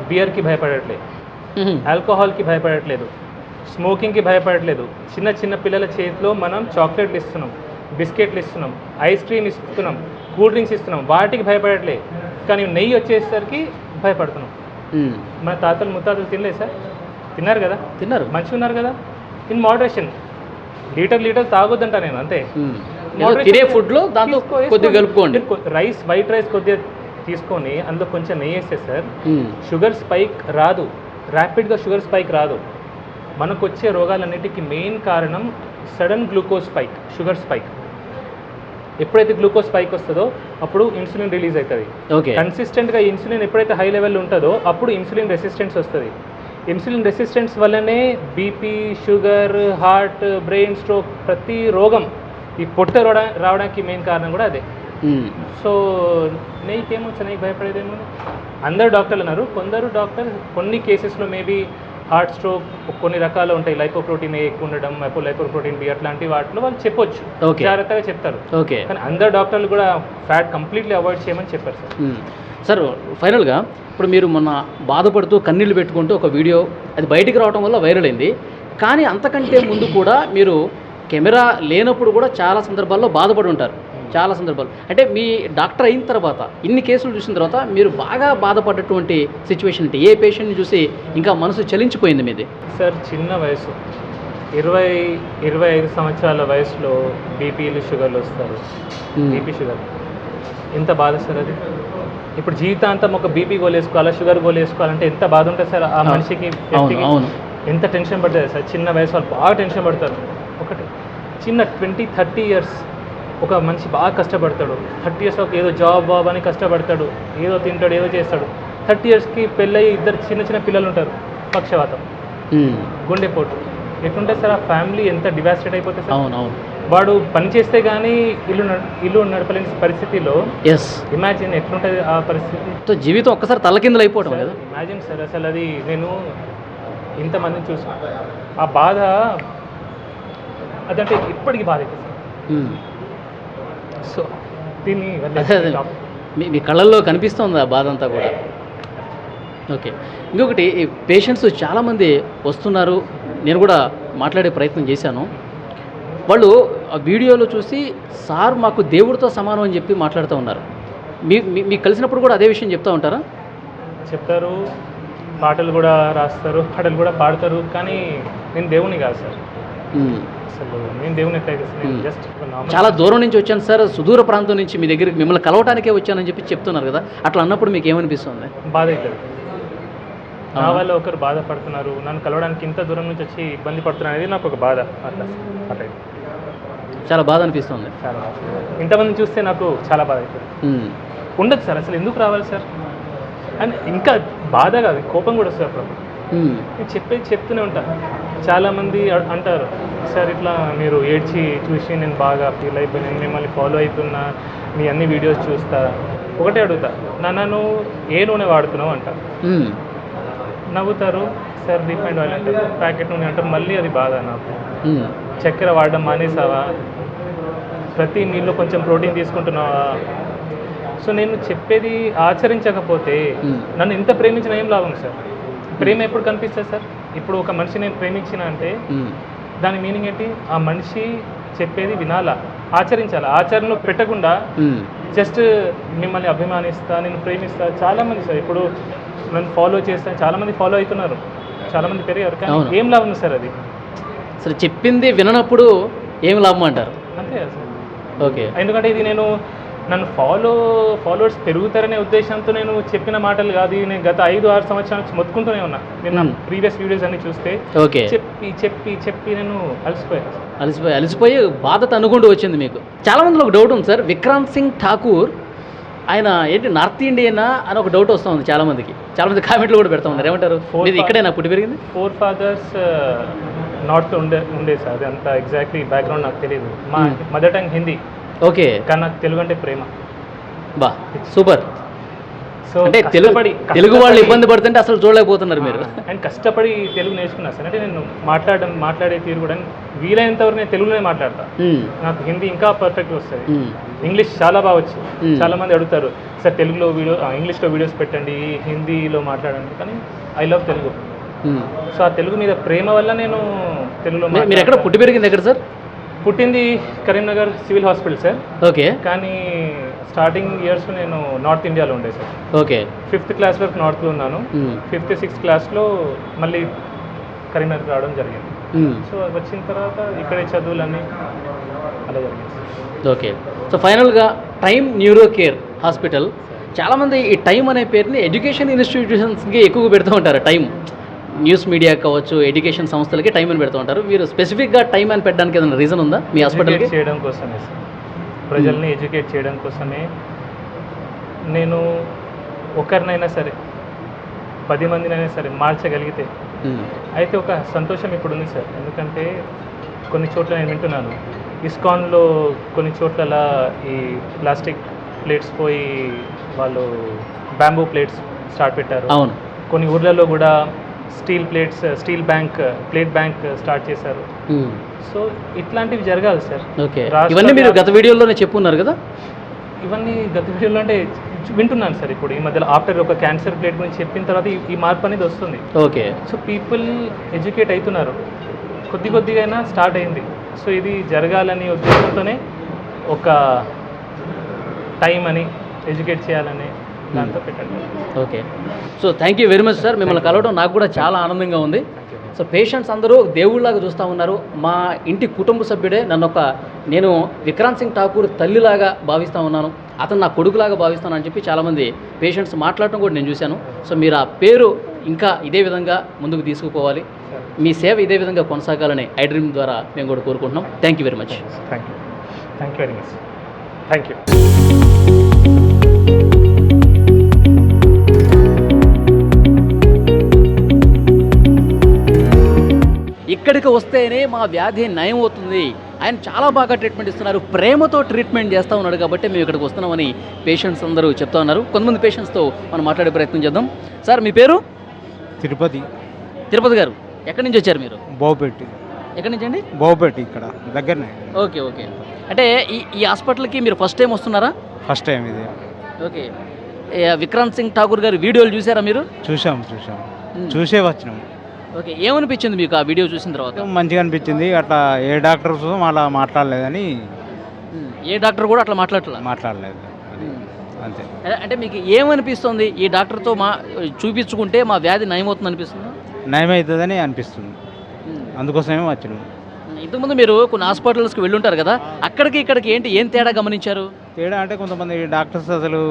బియర్కి భయపడట్లేదు, ఆల్కహాల్కి భయపడట్లేదు, స్మోకింగ్కి భయపడట్లేదు. చిన్న చిన్న పిల్లల చేతిలో మనం చాక్లెట్లు ఇస్తున్నాం, బిస్కెట్లు ఇస్తున్నాం, ఐస్ క్రీమ్ ఇస్తున్నాం, కూల్ డ్రింక్స్ ఇస్తున్నాం, వాటికి భయపడట్లేదు. కానీ నెయ్యి వచ్చేసరికి భయపడుతున్నాం. మన తాతలు ముత్తాతలు తినలేదు సార్, తిన్నారు కదా, మంచిగా ఉన్నారు కదా. ఇన్ మోడరేషన్, లీటర్ తాగొద్దంట నేను, అంతే. తినే ఫుడ్లో దాంతో కొద్దిగా కలుపుకోండి. వైట్ రైస్ కొద్దిగా తీసుకొని అందులో కొంచెం నెయ్యి వేస్తే సార్ షుగర్ స్పైక్ రాదు, ర్యాపిడ్గా షుగర్ స్పైక్ రాదు. మనకు వచ్చే రోగాలన్నిటికీ మెయిన్ కారణం sudden glucose spike, sugar spike. ఎప్పుడైతే గ్లూకోజ్ స్పైక్ వస్తుందో అప్పుడు ఇన్సులిన్ రిలీజ్ అవుతుంది. కన్సిస్టెంట్గా ఇన్సులిన్ ఎప్పుడైతే హై లెవెల్ ఉంటుందో అప్పుడు ఇన్సులిన్ రెసిస్టెన్స్ వస్తుంది. ఇన్సులిన్ రెసిస్టెన్స్ వల్లనే BP, sugar, heart, brain stroke, ప్రతి రోగం ఈ పొట్ట రావడానికి మెయిన్ కారణం కూడా అదే. సో నెయ్యికి ఏమొచ్చు, నెయ్యి భయపడేదేమో. అందరు డాక్టర్లు అన్నారు, కొందరు డాక్టర్ కొన్ని కేసెస్లో మేబీ హార్ట్ స్ట్రోక్ కొన్ని రకాలు ఉంటాయి, లైపోప్రోటీన్ ఏ ఎక్కువ ఉండడం, లైపోప్రోటీన్ బి, అట్లాంటి వాటిలో వాళ్ళు చెప్పొచ్చు, జాగ్రత్తగా చెప్తారు. కానీ అందరు డాక్టర్లు కూడా ఫ్యాట్ కంప్లీట్లీ అవాయిడ్ చేయమని చెప్పారు సార్. సార్ ఫైనల్గా ఇప్పుడు మీరు మొన్న బాధపడుతూ కన్నీళ్ళు పెట్టుకుంటూ ఒక వీడియో అది బయటికి రావడం వల్ల వైరల్ అయింది, కానీ అంతకంటే ముందు కూడా మీరు కెమెరా లేనప్పుడు కూడా చాలా సందర్భాల్లో బాధపడి ఉంటారు. చాలా సందర్భాలు అంటే మీ డాక్టర్ అయిన తర్వాత ఇన్ని కేసులు చూసిన తర్వాత మీరు బాగా బాధపడ్డటువంటి సిచ్యువేషన్ అంటే ఏ పేషెంట్ని చూసి ఇంకా మనసు చలించిపోయింది మీది? సార్ చిన్న వయసు, 20-25 సంవత్సరాల వయసులో బీపీలు, షుగర్లు వస్తారు. బీపీ, షుగర్ ఎంత బాధ సార్ అది. ఇప్పుడు జీవితాంతం ఒక బీపీ గోలేసుకోవాలా, షుగర్ గోలేసుకోవాలంటే ఎంత బాధ ఉంటుంది సార్ ఆ మనిషికి. ఎంత టెన్షన్ పడుతుంది సార్. చిన్న వయసు వాళ్ళు బాగా టెన్షన్ పడతారు. ఒకటి చిన్న 20-30 ఇయర్స్ ఒక మనిషి బాగా కష్టపడతాడు. 30 ఇయర్స్ ఏదో జాబ్ అని కష్టపడతాడు, ఏదో తింటాడు, ఏదో చేస్తాడు. 30 ఇయర్స్కి పెళ్ళయి 2 చిన్న పిల్లలు ఉంటారు. పక్షవాతం, గుండెపోటు, ఎట్లుంటుంది సార్ ఆ ఫ్యామిలీ? ఎంత డివాస్టేట్ అయిపోతుంది సార్. వాడు పని చేస్తే కానీ ఇల్లు నడపలేని పరిస్థితిలో ఇమాజిన్ ఎట్లుంటుంది ఆ పరిస్థితి. జీవితం ఒక్కసారి తలకిందులు అయిపోవడం కదా. ఇమాజిన్ సార్, అసలు అది నేను ఇంతమందిని చూసిన ఆ బాధ అదంటే ఇప్పటికీ బాధ అవుతుంది సో దీన్ని అదే. మీ కళ్ళల్లో కనిపిస్తుంది ఆ బాధ అంతా కూడా. ఓకే, ఇంకొకటి ఈ పేషెంట్స్ చాలామంది వస్తున్నారు, నేను కూడా మాట్లాడే ప్రయత్నం చేశాను. వాళ్ళు ఆ వీడియోలో చూసి సార్ మాకు దేవుడితో సమానం అని చెప్పి మాట్లాడుతూ ఉన్నారు. మీకు కలిసినప్పుడు కూడా అదే విషయం చెప్తూ ఉంటారా? చెప్తారు, పాటలు కూడా రాస్తారు, పాటలు కూడా పాడతారు, కానీ నేను దేవుని కాదు సార్. అసలు నేను దేవుని ఎట్లయితే నేను జస్ట్ చాలా దూరం నుంచి వచ్చాను సార్, సుదూర ప్రాంతం నుంచి మీ దగ్గరికి మిమ్మల్ని కలవటానికే వచ్చానని చెప్పి చెప్తున్నారు కదా, అట్లా అన్నప్పుడు మీకు ఏమనిపిస్తుంది? బాధ అవుతుంది. నా వల్ల ఒకరు బాధపడుతున్నారు, నన్ను కలవడానికి ఇంత దూరం నుంచి వచ్చి ఇబ్బంది పడుతున్నారు అనేది నాకు ఒక బాధ. అట్లా అట్లా చాలా బాధ అనిపిస్తుంది. చాలా ఇంతమంది చూస్తే నాకు చాలా బాధ అవుతుంది. ఉండదు సార్, అసలు ఎందుకు రావాలి సార్ అని ఇంకా బాధ కాదు, కోపం కూడా వస్తుంది అప్పుడు. నేను చెప్పేది చెప్తూనే ఉంటాను. చాలామంది అంటారు, సార్ ఇట్లా మీరు ఏడ్చి చూసి నేను బాగా ఫీల్ అయిపోయి మిమ్మల్ని ఫాలో అవుతున్నా, మీ అన్ని వీడియోస్ చూస్తా. ఒకటే అడుగుతా, నువ్వు ఏ నూనె వాడుతున్నావు అంట. నవ్వుతారు, సార్ రిఫైండ్ ఆయిల్ అంటారు, ప్యాకెట్ నూనె అంటారు. మళ్ళీ అది బాధ నాకు. చక్కెర వాడడం మానేసావా, ప్రతి మీల్లో కొంచెం ప్రోటీన్ తీసుకుంటున్నావా. సో నేను చెప్పేది ఆచరించకపోతే నన్ను ఇంత ప్రేమించిన ఏం లాభం సార్? ప్రేమ ఎప్పుడు కనిపిస్తుంది సార్? ఇప్పుడు ఒక మనిషి నేను ప్రేమించిన అంటే దాని మీనింగ్ ఏంటి? ఆ మనిషి చెప్పేది వినాలా, ఆచరించాలా. ఆచరణలో పెట్టకుండా జస్ట్ మిమ్మల్ని అభిమానిస్తా, నేను ప్రేమిస్తా. చాలామంది సార్ ఇప్పుడు నన్ను ఫాలో చేస్తాను, చాలామంది ఫాలో అవుతున్నారు, చాలామంది పెరిగారు, కానీ ఏం లాభం సార్ అది? అసలు చెప్పింది విననప్పుడు ఏం లాభం అంటారు? అంతే సార్. ఓకే, ఎందుకంటే ఇది నన్ను ఫాలోవర్స్ పెరుగుతారనే ఉద్దేశంతో నేను చెప్పిన మాటలు కాదు. నేను గత 5-6 సంవత్సరాల నుంచి మొత్తుకుంటూనే ఉన్నా. నేను నా ప్రీవియస్ వీడియోస్ అన్ని చూస్తే ఓకే చెప్పి చెప్పి చెప్పి నేను అలసిపోయి బాధ తనుకుంటూ వచ్చింది మీకు. చాలా మందిలో ఒక డౌట్ ఉంది సార్, విక్రాంత్ సింగ్ ఠాకూర్ ఆయన ఏంటి నార్త్ ఇండియనా అని ఒక డౌట్ వస్తూ ఉంది చాలామందికి. చాలామంది కామెంట్లు కూడా పెడతా ఉన్నారు, ఏమంటారు? ఇక్కడే నా పుట్టి పెరిగింది. 4 ఫాదర్స్ నార్త్ ఉండే సార్, అది అంత ఎగ్జాక్ట్లీ బ్యాక్గ్రౌండ్ నాకు తెలియదు. మా మదర్ టంగ్ హిందీ, ఓకే, కానీ నాకు తెలుగు అంటే ప్రేమ. బా సూపర్. సో అంటే తెలుగు వాళ్ళు ఇబ్బంది పడుతుంటే అసలు చూడలేకపోతున్నారు మీరు. అండ్ కష్టపడి తెలుగు నేర్చుకున్నా సార్. అంటే నేను మాట్లాడే తీరు కూడా వీలైనంత వరకు నేను తెలుగులోనే మాట్లాడతా. నాకు హిందీ ఇంకా పర్ఫెక్ట్ వస్తుంది, ఇంగ్లీష్ చాలా బాగా వచ్చు. చాలా మంది అడుగుతారు, సార్ తెలుగులో ఇంగ్లీష్లో వీడియోస్ పెట్టండి, హిందీలో మాట్లాడండి, కానీ ఐ లవ్ తెలుగు. సో ఆ తెలుగు మీద ప్రేమ వల్ల నేను తెలుగులో. మీరు ఎక్కడ పుట్టి పెరిగింది ఎక్కడ సార్? పుట్టింది Karimnagar civil hospital sir. Okay, కానీ స్టార్టింగ్ ఇయర్స్లో నేను నార్త్ ఇండియాలో ఉండే సార్. ఓకే, 5th క్లాస్ వరకు నార్త్లో ఉన్నాను. 5th 6th క్లాస్లో మళ్ళీ కరీంనగర్ రావడం జరిగింది. సో వచ్చిన తర్వాత ఇక్కడే చదువులన్నీ అలా జరిగింది. ఓకే, సో ఫైనల్గా టైమ్ న్యూరో కేర్ హాస్పిటల్, చాలామంది ఈ టైం అనే పేరుని ఎడ్యుకేషన్ ఇన్స్టిట్యూషన్స్కి ఎక్కువగా పెడుతూ ఉంటారు. టైం న్యూస్ మీడియా కావచ్చు, ఎడ్యుకేషన్ సంస్థలకి టైం అని పెడుతూ ఉంటారు. మీరు స్పెసిఫిక్గా టైం అని పెట్టడానికి ఏదైనా రీజన్ ఉందా మీ హాస్పిటల్కి? చేయడం కోసమే సార్, ప్రజల్ని ఎడ్యుకేట్ చేయడం కోసమే. నేను ఒకరినైనా సరే 10 మందినైనా సరే మార్చగలిగితే అయితే ఒక సంతోషం ఇప్పుడు ఉంది సార్. ఎందుకంటే కొన్ని చోట్ల నేను వింటున్నాను, ఇస్కాన్లో కొన్ని చోట్ల ఈ ప్లాస్టిక్ ప్లేట్స్ పోయి వాళ్ళు బ్యాంబూ ప్లేట్స్ స్టార్ట్ పెట్టారు. అవును, కొన్ని ఊర్లలో కూడా స్టీల్ ప్లేట్ బ్యాంక్ స్టార్ట్ చేశారు. సో ఇట్లాంటివి జరగాలి సార్. ఓకే, ఇవన్నీ మీరు గత వీడియోలోనే చెప్పున్నారు కదా? ఇవన్నీ గత వీడియోలో అంటే వింటున్నాను సార్. ఇప్పుడు ఈ మధ్యలో ఆఫ్టర్ ఒక క్యాన్సర్ ప్లేట్ గురించి చెప్పిన తర్వాత ఈ మార్పు అనేది వస్తుంది. ఓకే, సో పీపుల్ ఎడ్యుకేట్ అవుతున్నారు, కొద్దిగా అయినా స్టార్ట్ అయింది. సో ఇది జరగాలని ఉద్దేశంతోనే ఒక టైం అని ఎడ్యుకేట్ చేయాలని దాంతో పెట్టండి. Okay, so thank you very much sir. మిమ్మల్ని కలవడం నాకు కూడా చాలా ఆనందంగా ఉంది. సో పేషెంట్స్ అందరూ దేవుళ్ళలాగా చూస్తూ ఉన్నారు. మా ఇంటి కుటుంబ సభ్యుడే, నేను విక్రాంత్ సింగ్ ఠాకూర్ తల్లిలాగా భావిస్తూ ఉన్నాను, అతను నా కొడుకులాగా భావిస్తాను అని చెప్పి చాలామంది పేషెంట్స్ మాట్లాడటం కూడా నేను చూశాను. సో మీరు ఆ పేరు ఇంకా ఇదే విధంగా ముందుకు తీసుకుపోవాలి, మీ సేవ ఇదే విధంగా కొనసాగాలని ఐడ్రీమ్ ద్వారా మేము కూడా కోరుకుంటున్నాం. Thank you very much. Thank you very much. Thank you. ఇక్కడికి వస్తేనే మా వ్యాధి నయం అవుతుంది, ఆయన చాలా బాగా ట్రీట్మెంట్ ఇస్తున్నారు, ప్రేమతో ట్రీట్మెంట్ చేస్తూ ఉన్నాడు కాబట్టి మేము ఇక్కడికి వస్తున్నామని పేషెంట్స్ అందరూ చెప్తా ఉన్నారు. కొంతమంది పేషెంట్స్తో మనం మాట్లాడే ప్రయత్నం చేద్దాం. సార్ మీ పేరు? తిరుపతి గారు. ఎక్కడి నుంచి వచ్చారు మీరు? బోపెట్టి. ఎక్కడి నుంచి అండి? బోపెట్టి ఇక్కడ దగ్గరనే. Okay okay. అంటే ఈ హాస్పిటల్కి మీరు ఫస్ట్ టైం వస్తున్నారా? ఫస్ట్ టైం ఇది. ఓకే. విక్రాంత్ సింగ్ ఠాకూర్ గారి వీడియోలు చూసారా మీరు? చూసాం చూసే వచ్చినాం. ఓకే. ఏమనిపించింది మీకు ఆ వీడియో చూసిన తర్వాత? మంచిగా అనిపించింది. అట్లా ఏ డాక్టర్స్ అలా మాట్లాడలేదని. ఏ డాక్టర్ కూడా అట్లా మాట్లాడలేదు అది అంతే. అంటే మీకు ఏమనిపిస్తుంది, ఈ డాక్టర్తో చూపించుకుంటే మా వ్యాధి నయమవుతుంది అనిపిస్తుంది? నయమవుతుందని అనిపిస్తుంది, అందుకోసమే వచ్చినాం. ఇంతకుముందు మీరు కొన్ని హాస్పిటల్స్కి వెళ్ళుంటారు కదా, ఇక్కడికి ఏం తేడా గమనించారు? తేడా అంటే కొంతమంది డాక్టర్స్ అసలు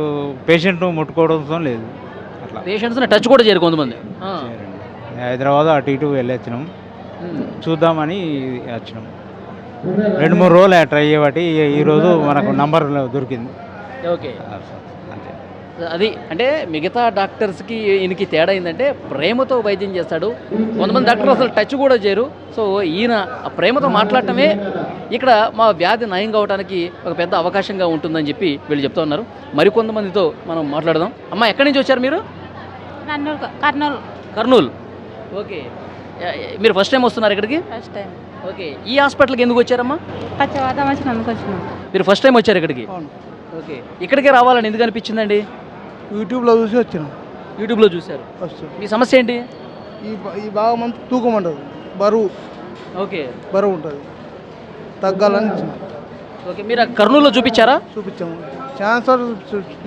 పేషెంట్ను ముట్టుకోవడం లేదు. అట్లా పేషెంట్స్ని టచ్ కూడా చేయరు కొంతమంది. హైదరాబాద్ అటు ఇటు వెళ్ళొచ్చినాం, చూద్దామని వచ్చినాం. 2-3 రోజులు ట్రై చేయబట్టి ఈరోజు మనకు నంబర్ దొరికింది. ఓకే. అంతే. అది అంటే మిగతా డాక్టర్స్కి ఈయనకి తేడా ఏంటంటే ప్రేమతో వైద్యం చేస్తాడు. కొంతమంది డాక్టర్లు అసలు టచ్ కూడా చేయరు. సో ఈయన ఆ ప్రేమతో మాట్లాడటమే ఇక్కడ మా వ్యాధి నయం కావడానికి ఒక పెద్ద అవకాశంగా ఉంటుందని చెప్పి వీళ్ళు చెప్తూ ఉన్నారు. మరికొంతమందితో మనం మాట్లాడదాం. అమ్మ, ఎక్కడి నుంచి వచ్చారు మీరు? కర్నూలు. ఓకే. మీరు ఫస్ట్ టైం వస్తున్నారు ఇక్కడికి? First time. ఓకే. ఈ హాస్పిటల్కి ఎందుకు వచ్చారమ్మా? పచ్చవాతం వచ్చినందుకు వచ్చినాం. మీరు ఫస్ట్ టైం వచ్చారు ఇక్కడికి? ఓకే. ఇక్కడికే రావాలని ఎందుకు అనిపించిందండి? యూట్యూబ్లో చూసి వచ్చినాం. యూట్యూబ్లో చూశారు. ఫస్ట్ మీ సమస్య ఏంటి? ఈ భాగం అంతా తూకం ఉంటుంది, ఓకే. బరువు ఉంటుంది, తగ్గాలని ఓకే. మీరు కర్నూలులో చూపించారా? చూపించాము. ఛాన్సర్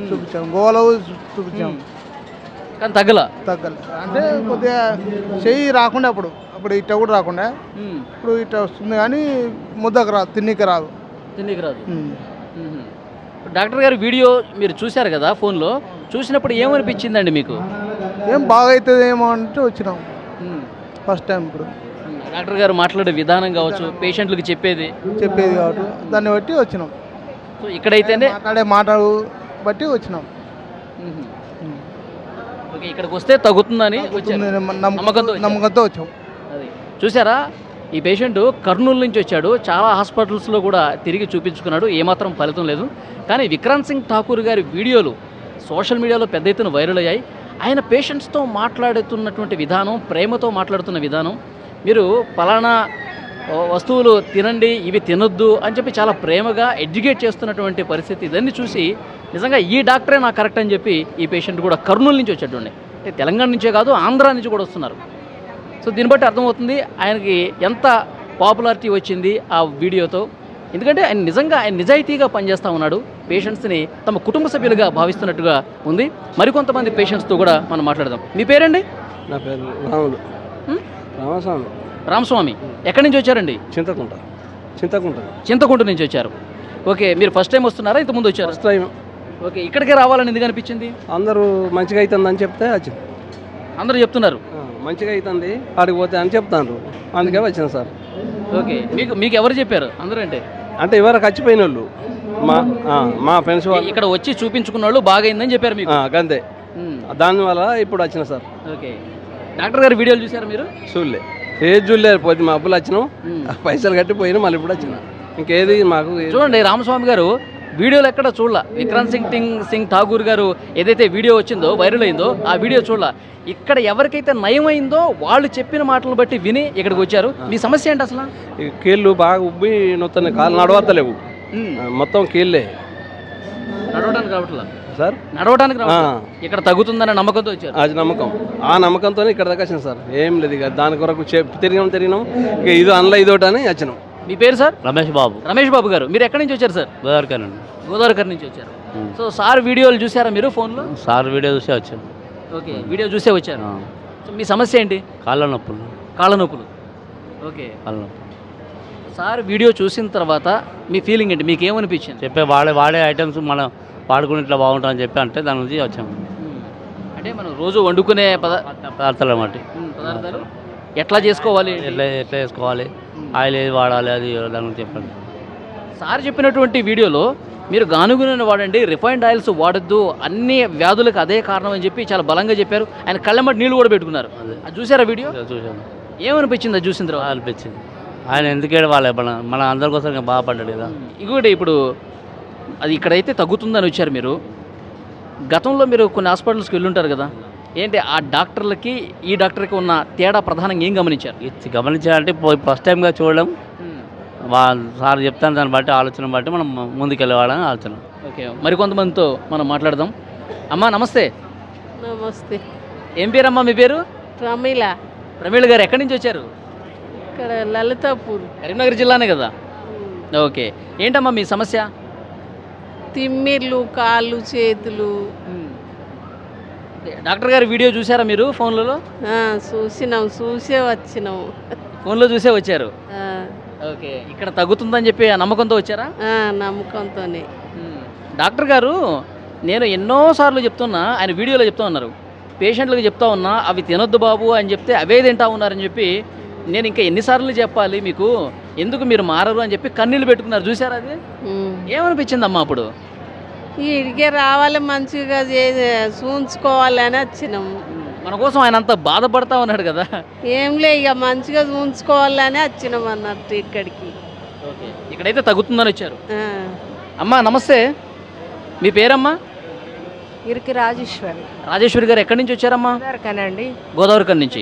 చూపించాము, గోవాలో చూపించాము, కానీ తగ్గల. అంటే కొద్దిగా చెయ్యి రాకుండా అప్పుడు ఇట్ట కూడా రాకుండా ఇప్పుడు ఇట్ట వస్తుంది, కానీ ముద్దకు రాదు, తిన్నికి రాదు. డాక్టర్ గారు వీడియో మీరు చూశారు కదా ఫోన్లో, చూసినప్పుడు ఏమనిపించిందండి మీకు? ఏం బాగా అవుతుంది ఏమో అంటే వచ్చినాం ఫస్ట్ టైం. ఇప్పుడు డాక్టర్ గారు మాట్లాడే విధానం కావచ్చు, పేషెంట్లకు చెప్పేది కాబట్టి దాన్ని బట్టి వచ్చినాం. సో ఇక్కడైతేనే మాట్లాడు బట్టి వచ్చినాం. ఓకే. ఇక్కడికి వస్తే తగ్గుతుందని నమ్మకంతో వచ్చాం. అది చూసారా, ఈ పేషెంట్ కర్నూలు నుంచి వచ్చాడు. చాలా హాస్పిటల్స్లో కూడా తిరిగి చూపించుకున్నాడు, ఏమాత్రం ఫలితం లేదు. కానీ విక్రాంత్ సింగ్ ఠాకూర్ గారి వీడియోలు సోషల్ మీడియాలో పెద్ద ఎత్తున వైరల్ అయ్యాయి. ఆయన పేషెంట్స్తో మాట్లాడుతున్నటువంటి విధానం, ప్రేమతో మాట్లాడుతున్న విధానం, మీరు పలానా వస్తువులు తినండి, ఇవి తినొద్దు అని చెప్పి చాలా ప్రేమగా ఎడ్యుకేట్ చేస్తున్నటువంటి పరిస్థితి. ఇదన్నీ చూసి నిజంగా ఈ డాక్టరే నాకు కరెక్ట్ అని చెప్పి ఈ పేషెంట్ కూడా కర్నూలు నుంచి వచ్చేటండి. అంటే తెలంగాణ నుంచే కాదు, ఆంధ్ర నుంచి కూడా వస్తున్నారు. సో దీన్ని బట్టి అర్థమవుతుంది ఆయనకి ఎంత పాపులారిటీ వచ్చింది ఆ వీడియోతో. ఎందుకంటే ఆయన నిజాయితీగా పనిచేస్తూ ఉన్నాడు, పేషెంట్స్ని తమ కుటుంబ సభ్యులుగా భావిస్తున్నట్టుగా ఉంది. మరికొంతమంది పేషెంట్స్తో కూడా మనం మాట్లాడదాం. మీ పేరండి? నా పేరు రామస్వామి. రామస్వామి. ఎక్కడి నుంచి వచ్చారండి? చింతకుంట నుంచి వచ్చారు. ఓకే. మీరు ఫస్ట్ టైం వస్తున్నారా, ఇంతకుముందు వచ్చారు? First time. ఓకే. ఇక్కడికే రావాలని ఎందుకు అనిపించింది? అందరూ మంచిగా అవుతుందని చెప్తే వచ్చింది. అందరూ చెప్తున్నారు మంచిగా అవుతుంది ఆడికి పోతే అని చెప్తాను, అందుకే వచ్చిన సార్. ఓకే. మీకు ఎవరు చెప్పారు? అందరూ అంటే ఎవరికి వచ్చిపోయిన వాళ్ళు మా ఫ్రెండ్స్ వాళ్ళు ఇక్కడ వచ్చి చూపించుకున్న వాళ్ళు బాగైందని చెప్పారు మీకు? అంతే. దానివల్ల ఇప్పుడు వచ్చిన సార్. ఓకే. డాక్టర్ గారి వీడియోలు చూసారు మీరు? చూడలేరు పోతే మా అప్పులు వచ్చినాం, పైసలు కట్టి పోయినా మళ్ళీ ఇప్పుడు వచ్చిన. ఇంకేది మాకు చూడండి, రామస్వామి గారు వీడియోలు ఎక్కడ చూడలా. విక్రాంత్ సింగ్ ఠాకూర్ గారు ఏదైతే వీడియో వచ్చిందో, వైరల్ అయిందో, ఆ వీడియో చూడలా. ఇక్కడ ఎవరికైతే నయమైందో వాళ్ళు చెప్పిన మాటలను బట్టి విని ఇక్కడికి వచ్చారు. మీ సమస్య ఏంటి అసలు? కీళ్ళు బాగా ఉబ్బి నొత్తాయి, కాళ్ళు నడవత్తలేవు, మొత్తం కీళ్ళే. నడవడానికి రావట్లా సార్? నడవడానికి ఇక్కడ తగ్గుతుందనే నమ్మకంతో వచ్చారు. అది నమ్మకం. ఆ నమ్మకంతోనే ఇక్కడ దాకా వచ్చినాం సార్. ఏం లేదు ఇక దాని కొరకు తిరిగినాం ఇక ఇది అనలా ఇదోటి అని వచ్చినాం. మీ పేరు సార్? రమేష్ బాబు గారు. మీరు ఎక్కడి నుంచి వచ్చారు సార్? గోదావరికర్ నుంచి వచ్చారు. సో సార్ వీడియోలు చూసారా మీరు ఫోన్లో? సార్ వీడియో చూసే వచ్చాను. ఓకే. వీడియో చూసే వచ్చారు. సో మీ సమస్య ఏంటి? కాళ్ళ నొప్పులు. ఓకే. సార్ వీడియో చూసిన తర్వాత మీ ఫీలింగ్ ఏంటి? మీకు ఏమనిపించింది? చెప్పే వాడే ఐటమ్స్ మనం వాడుకుని ఇట్లా బాగుంటుందని చెప్పి అంటే దాని నుంచి వచ్చాము. అంటే మనం రోజు వండుకునే పదార్థాలు అన్నమాట. పదార్థాలు ఎట్లా చేసుకోవాలి, ఎట్లా చేసుకోవాలి, ఆయిల్ ఏది వాడాలి, అది దాని గురించి చెప్పండి. సార్ చెప్పినటువంటి వీడియోలో మీరు గానుగ నూనె వాడండి, రిఫైన్డ్ ఆయిల్స్ వాడద్దు, అన్ని వ్యాధులకు అదే కారణం అని చెప్పి చాలా బలంగా చెప్పారు. ఆయన కళ్ళెమ్మటి నీళ్ళు కూడా పెట్టుకున్నారు. అది చూసారా వీడియో? చూసాను. ఏమనిపించింది అది చూసిన తర్వాత? అనిపించింది ఆయన ఎందుకేడు వాళ్ళే మన అందరి కోసం బాధపడ్డాడు కదా. ఇంకొకటి, ఇప్పుడు అది ఇక్కడైతే తగ్గుతుందని వచ్చారు మీరు. గతంలో మీరు కొన్ని హాస్పిటల్స్కి వెళ్ళుంటారు కదా, ఏంటి ఆ డాక్టర్లకి ఈ డాక్టర్కి ఉన్న తేడా ప్రధానంగా ఏం గమనించారు? ఇది గమనించాలంటే ఫస్ట్ టైంగా చూడడం, సార్ చెప్తాను దాన్ని బట్టి ఆలోచన బట్టి మనం ముందుకెళ్ళవాలని ఆలోచన. ఓకే, మరికొంతమందితో మనం మాట్లాడదాం. అమ్మా నమస్తే. నమస్తే. ఏం పేరమ్మా మీ పేరు? ప్రమీల. ప్రమీళ గారు ఎక్కడి నుంచి వచ్చారు? ఇక్కడ లలితాపూర్. కరీంనగర్ జిల్లానే కదా? ఓకే, ఏంటమ్మా మీ సమస్య? తిమ్మిర్లు, కాళ్ళు, చేతులు. డాక్టర్ గారి వీడియో చూసారా మీరు ఫోన్లలో? చూసే వచ్చినాం. ఫోన్లో చూసే వచ్చారు. ఆ, ఓకే, ఇక్కడ తగ్గుతుందని చెప్పి ఆ నమ్మకంతో వచ్చారా? నమ్మకంతోనే. డాక్టర్ గారు నేను ఎన్నోసార్లు చెప్తున్నా, ఆయన వీడియోలో చెప్తా ఉన్నారు, పేషెంట్లకు చెప్తా ఉన్నా అవి తినొద్దు బాబు అని చెప్తే అవే తింటా ఉన్నారని చెప్పి నేను ఇంకా ఎన్నిసార్లు చెప్పాలి మీకు, ఎందుకు మీరు మారరు అని చెప్పి కన్నీళ్ళు పెట్టుకున్నారు. చూసారా అది? ఏమనిపించింది అమ్మా అప్పుడు? ఇడికే రావాలి, మంచిగా చూంచుకోవాలని వచ్చినాము. మన కోసం ఆయన అంత బాధపడతా ఉన్నాడు కదా. ఏంలే, ఇక మంచిగా చూంచుకోవాలని వచ్చినాం అన్నట్టు ఇక్కడికి. ఓకే, ఇక్కడైతే తగ్గుతుందని వచ్చారు. ఆ. అమ్మా నమస్తే, మీ పేరమ్మా? ఇరికి రాజేశ్వరి. రాజేశ్వరి గారు ఎక్కడి నుంచి వచ్చారమ్మా? కనండి, గోదావరి కన్ నుంచి,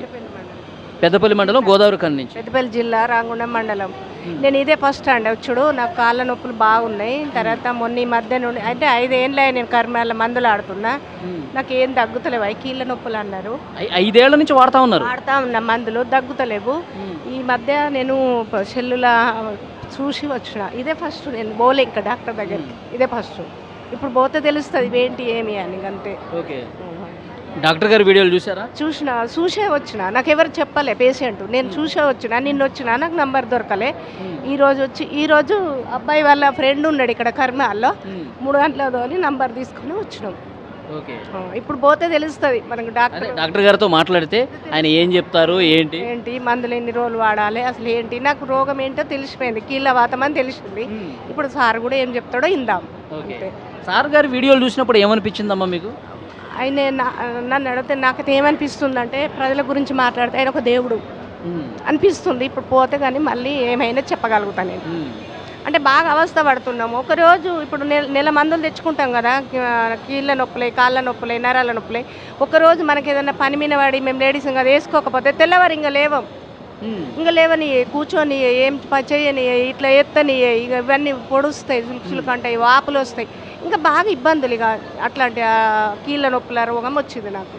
పెద్దపల్లి మండలం గోదావరి కన్ నుంచి. పెద్దపల్లి జిల్లా రాంగుండం మండలం. నేను ఇదే ఫస్ట్ అండి వచ్చుడు. నాకు కాళ్ళ నొప్పులు బాగున్నాయి. తర్వాత మొన్న ఈ మధ్య నుండి అంటే 5 ఏళ్ళ నేను కర్మాల మందులు ఆడుతున్నా, నాకు ఏం తగ్గుతలేవు. కీళ్ళ నొప్పులు అన్నారు. 5 ఏళ్ల నుంచి వాడుతా ఉన్నారు? వాడుతా ఉన్నా మందులు, తగ్గుతలేవు. ఈ మధ్య నేను సెల్లుల చూసి వచ్చిన. ఇదే ఫస్ట్, నేను పోలే ఇంకా డాక్టర్ దగ్గరికి, ఇదే ఫస్ట్. ఇప్పుడు పోతే తెలుస్తుంది ఇవేంటి ఏమి అని అంతే. ఓకే, డాక్టర్ గారి వీడియోలు చూసారా? చూసే వచ్చిన, నాకు ఎవరు చెప్పలే పేషెంట్, నేను చూసే వచ్చిన. నిన్న వచ్చిన, నాకు నంబర్ దొరకలే. ఈరోజు అబ్బాయి వాళ్ళ ఫ్రెండ్ ఉన్నాడు ఇక్కడ కర్మాల్లో, 3 గంటలతో అని నంబర్ తీసుకుని వచ్చినాం. ఓకే, ఇప్పుడు పోతే తెలుస్తుంది మనకు. డాక్టర్ గారితో మాట్లాడితే ఆయన ఏం చెప్తారు, ఏంటి మందులు ఎన్ని రోజులు వాడాలి, అసలు ఏంటి, నాకు రోగం ఏంటో తెలిసిపోయింది, కీళ్ళ వాతం అని తెలిసింది. ఇప్పుడు సార్ కూడా ఏం చెప్తాడో ఇందాం. సార్ గారి వీడియోలు చూసినప్పుడు ఏమనిపించిందమ్మా మీకు? ఆయన నన్ను అడిగితే నాకైతే ఏమనిపిస్తుంది ప్రజల గురించి మాట్లాడితే ఆయన ఒక దేవుడు అనిపిస్తుంది. ఇప్పుడు పోతే కానీ మళ్ళీ ఏమైనా చెప్పగలుగుతాను నేను. అంటే బాగా అవస్థ పడుతున్నాము. ఒకరోజు ఇప్పుడు నెల మందులు తెచ్చుకుంటాం కదా, కీళ్ళ నొప్పులై, కాళ్ళ నొప్పులై, నరాల నొప్పులై. ఒకరోజు మనకి ఏదైనా పని మీద పడి మేము లేడీస్ ఇంకా వేసుకోకపోతే తెల్లవారు ఇంకా లేవని కూర్చొని ఏం చేయని, ఇట్లా ఎత్తని, ఇక ఇవన్నీ పొడుస్తాయి, చులుకంటాయి, వాపులు వస్తాయి, ఇంకా బాగా ఇబ్బందులు. ఇక అట్లాంటి కీళ్ళ నొప్పుల రోగం వచ్చింది నాకు.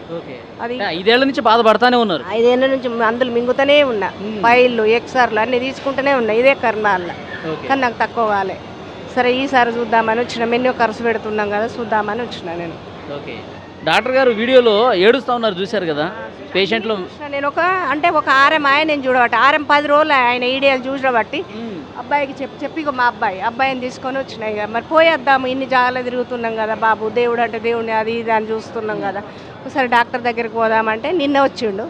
అది 5 ఏళ్ల నుంచి బాధపడతానే ఉన్నారు. 5 ఏళ్ళ నుంచి మందులు మింగుతూనే ఉన్నా, ఫైళ్ళు, ఎక్స్ఆర్లు అన్నీ తీసుకుంటూనే ఉన్నా ఇదే కర్మాల్లో. కానీ నాకు తక్కువ కాలే. సరే ఈసారి చూద్దామని వచ్చిన, ఎన్నో ఖర్చు పెడుతున్నాం కదా, చూద్దామని వచ్చిన నేను. ఓకే, డాక్టర్ గారు వీడియోలో ఏడుస్తూ ఉన్నారు చూశారు కదా పేషెంట్లు. నేను ఒక ఆరం నేను చూడబట్టి 10 రోజులు ఆయన ఈడియాలు చూడబట్టి అబ్బాయికి చెప్పి ఇక మా అబ్బాయిని తీసుకొని వచ్చినాయి కదా, మరి పోయేద్దాము, ఇన్ని జాగాలో తిరుగుతున్నాం కదా బాబు, దేవుడు అంటే దేవుడిని అది ఇది అని చూస్తున్నాం కదా, ఒకసారి డాక్టర్ దగ్గరికి పోదామంటే నిన్న వచ్చిండు.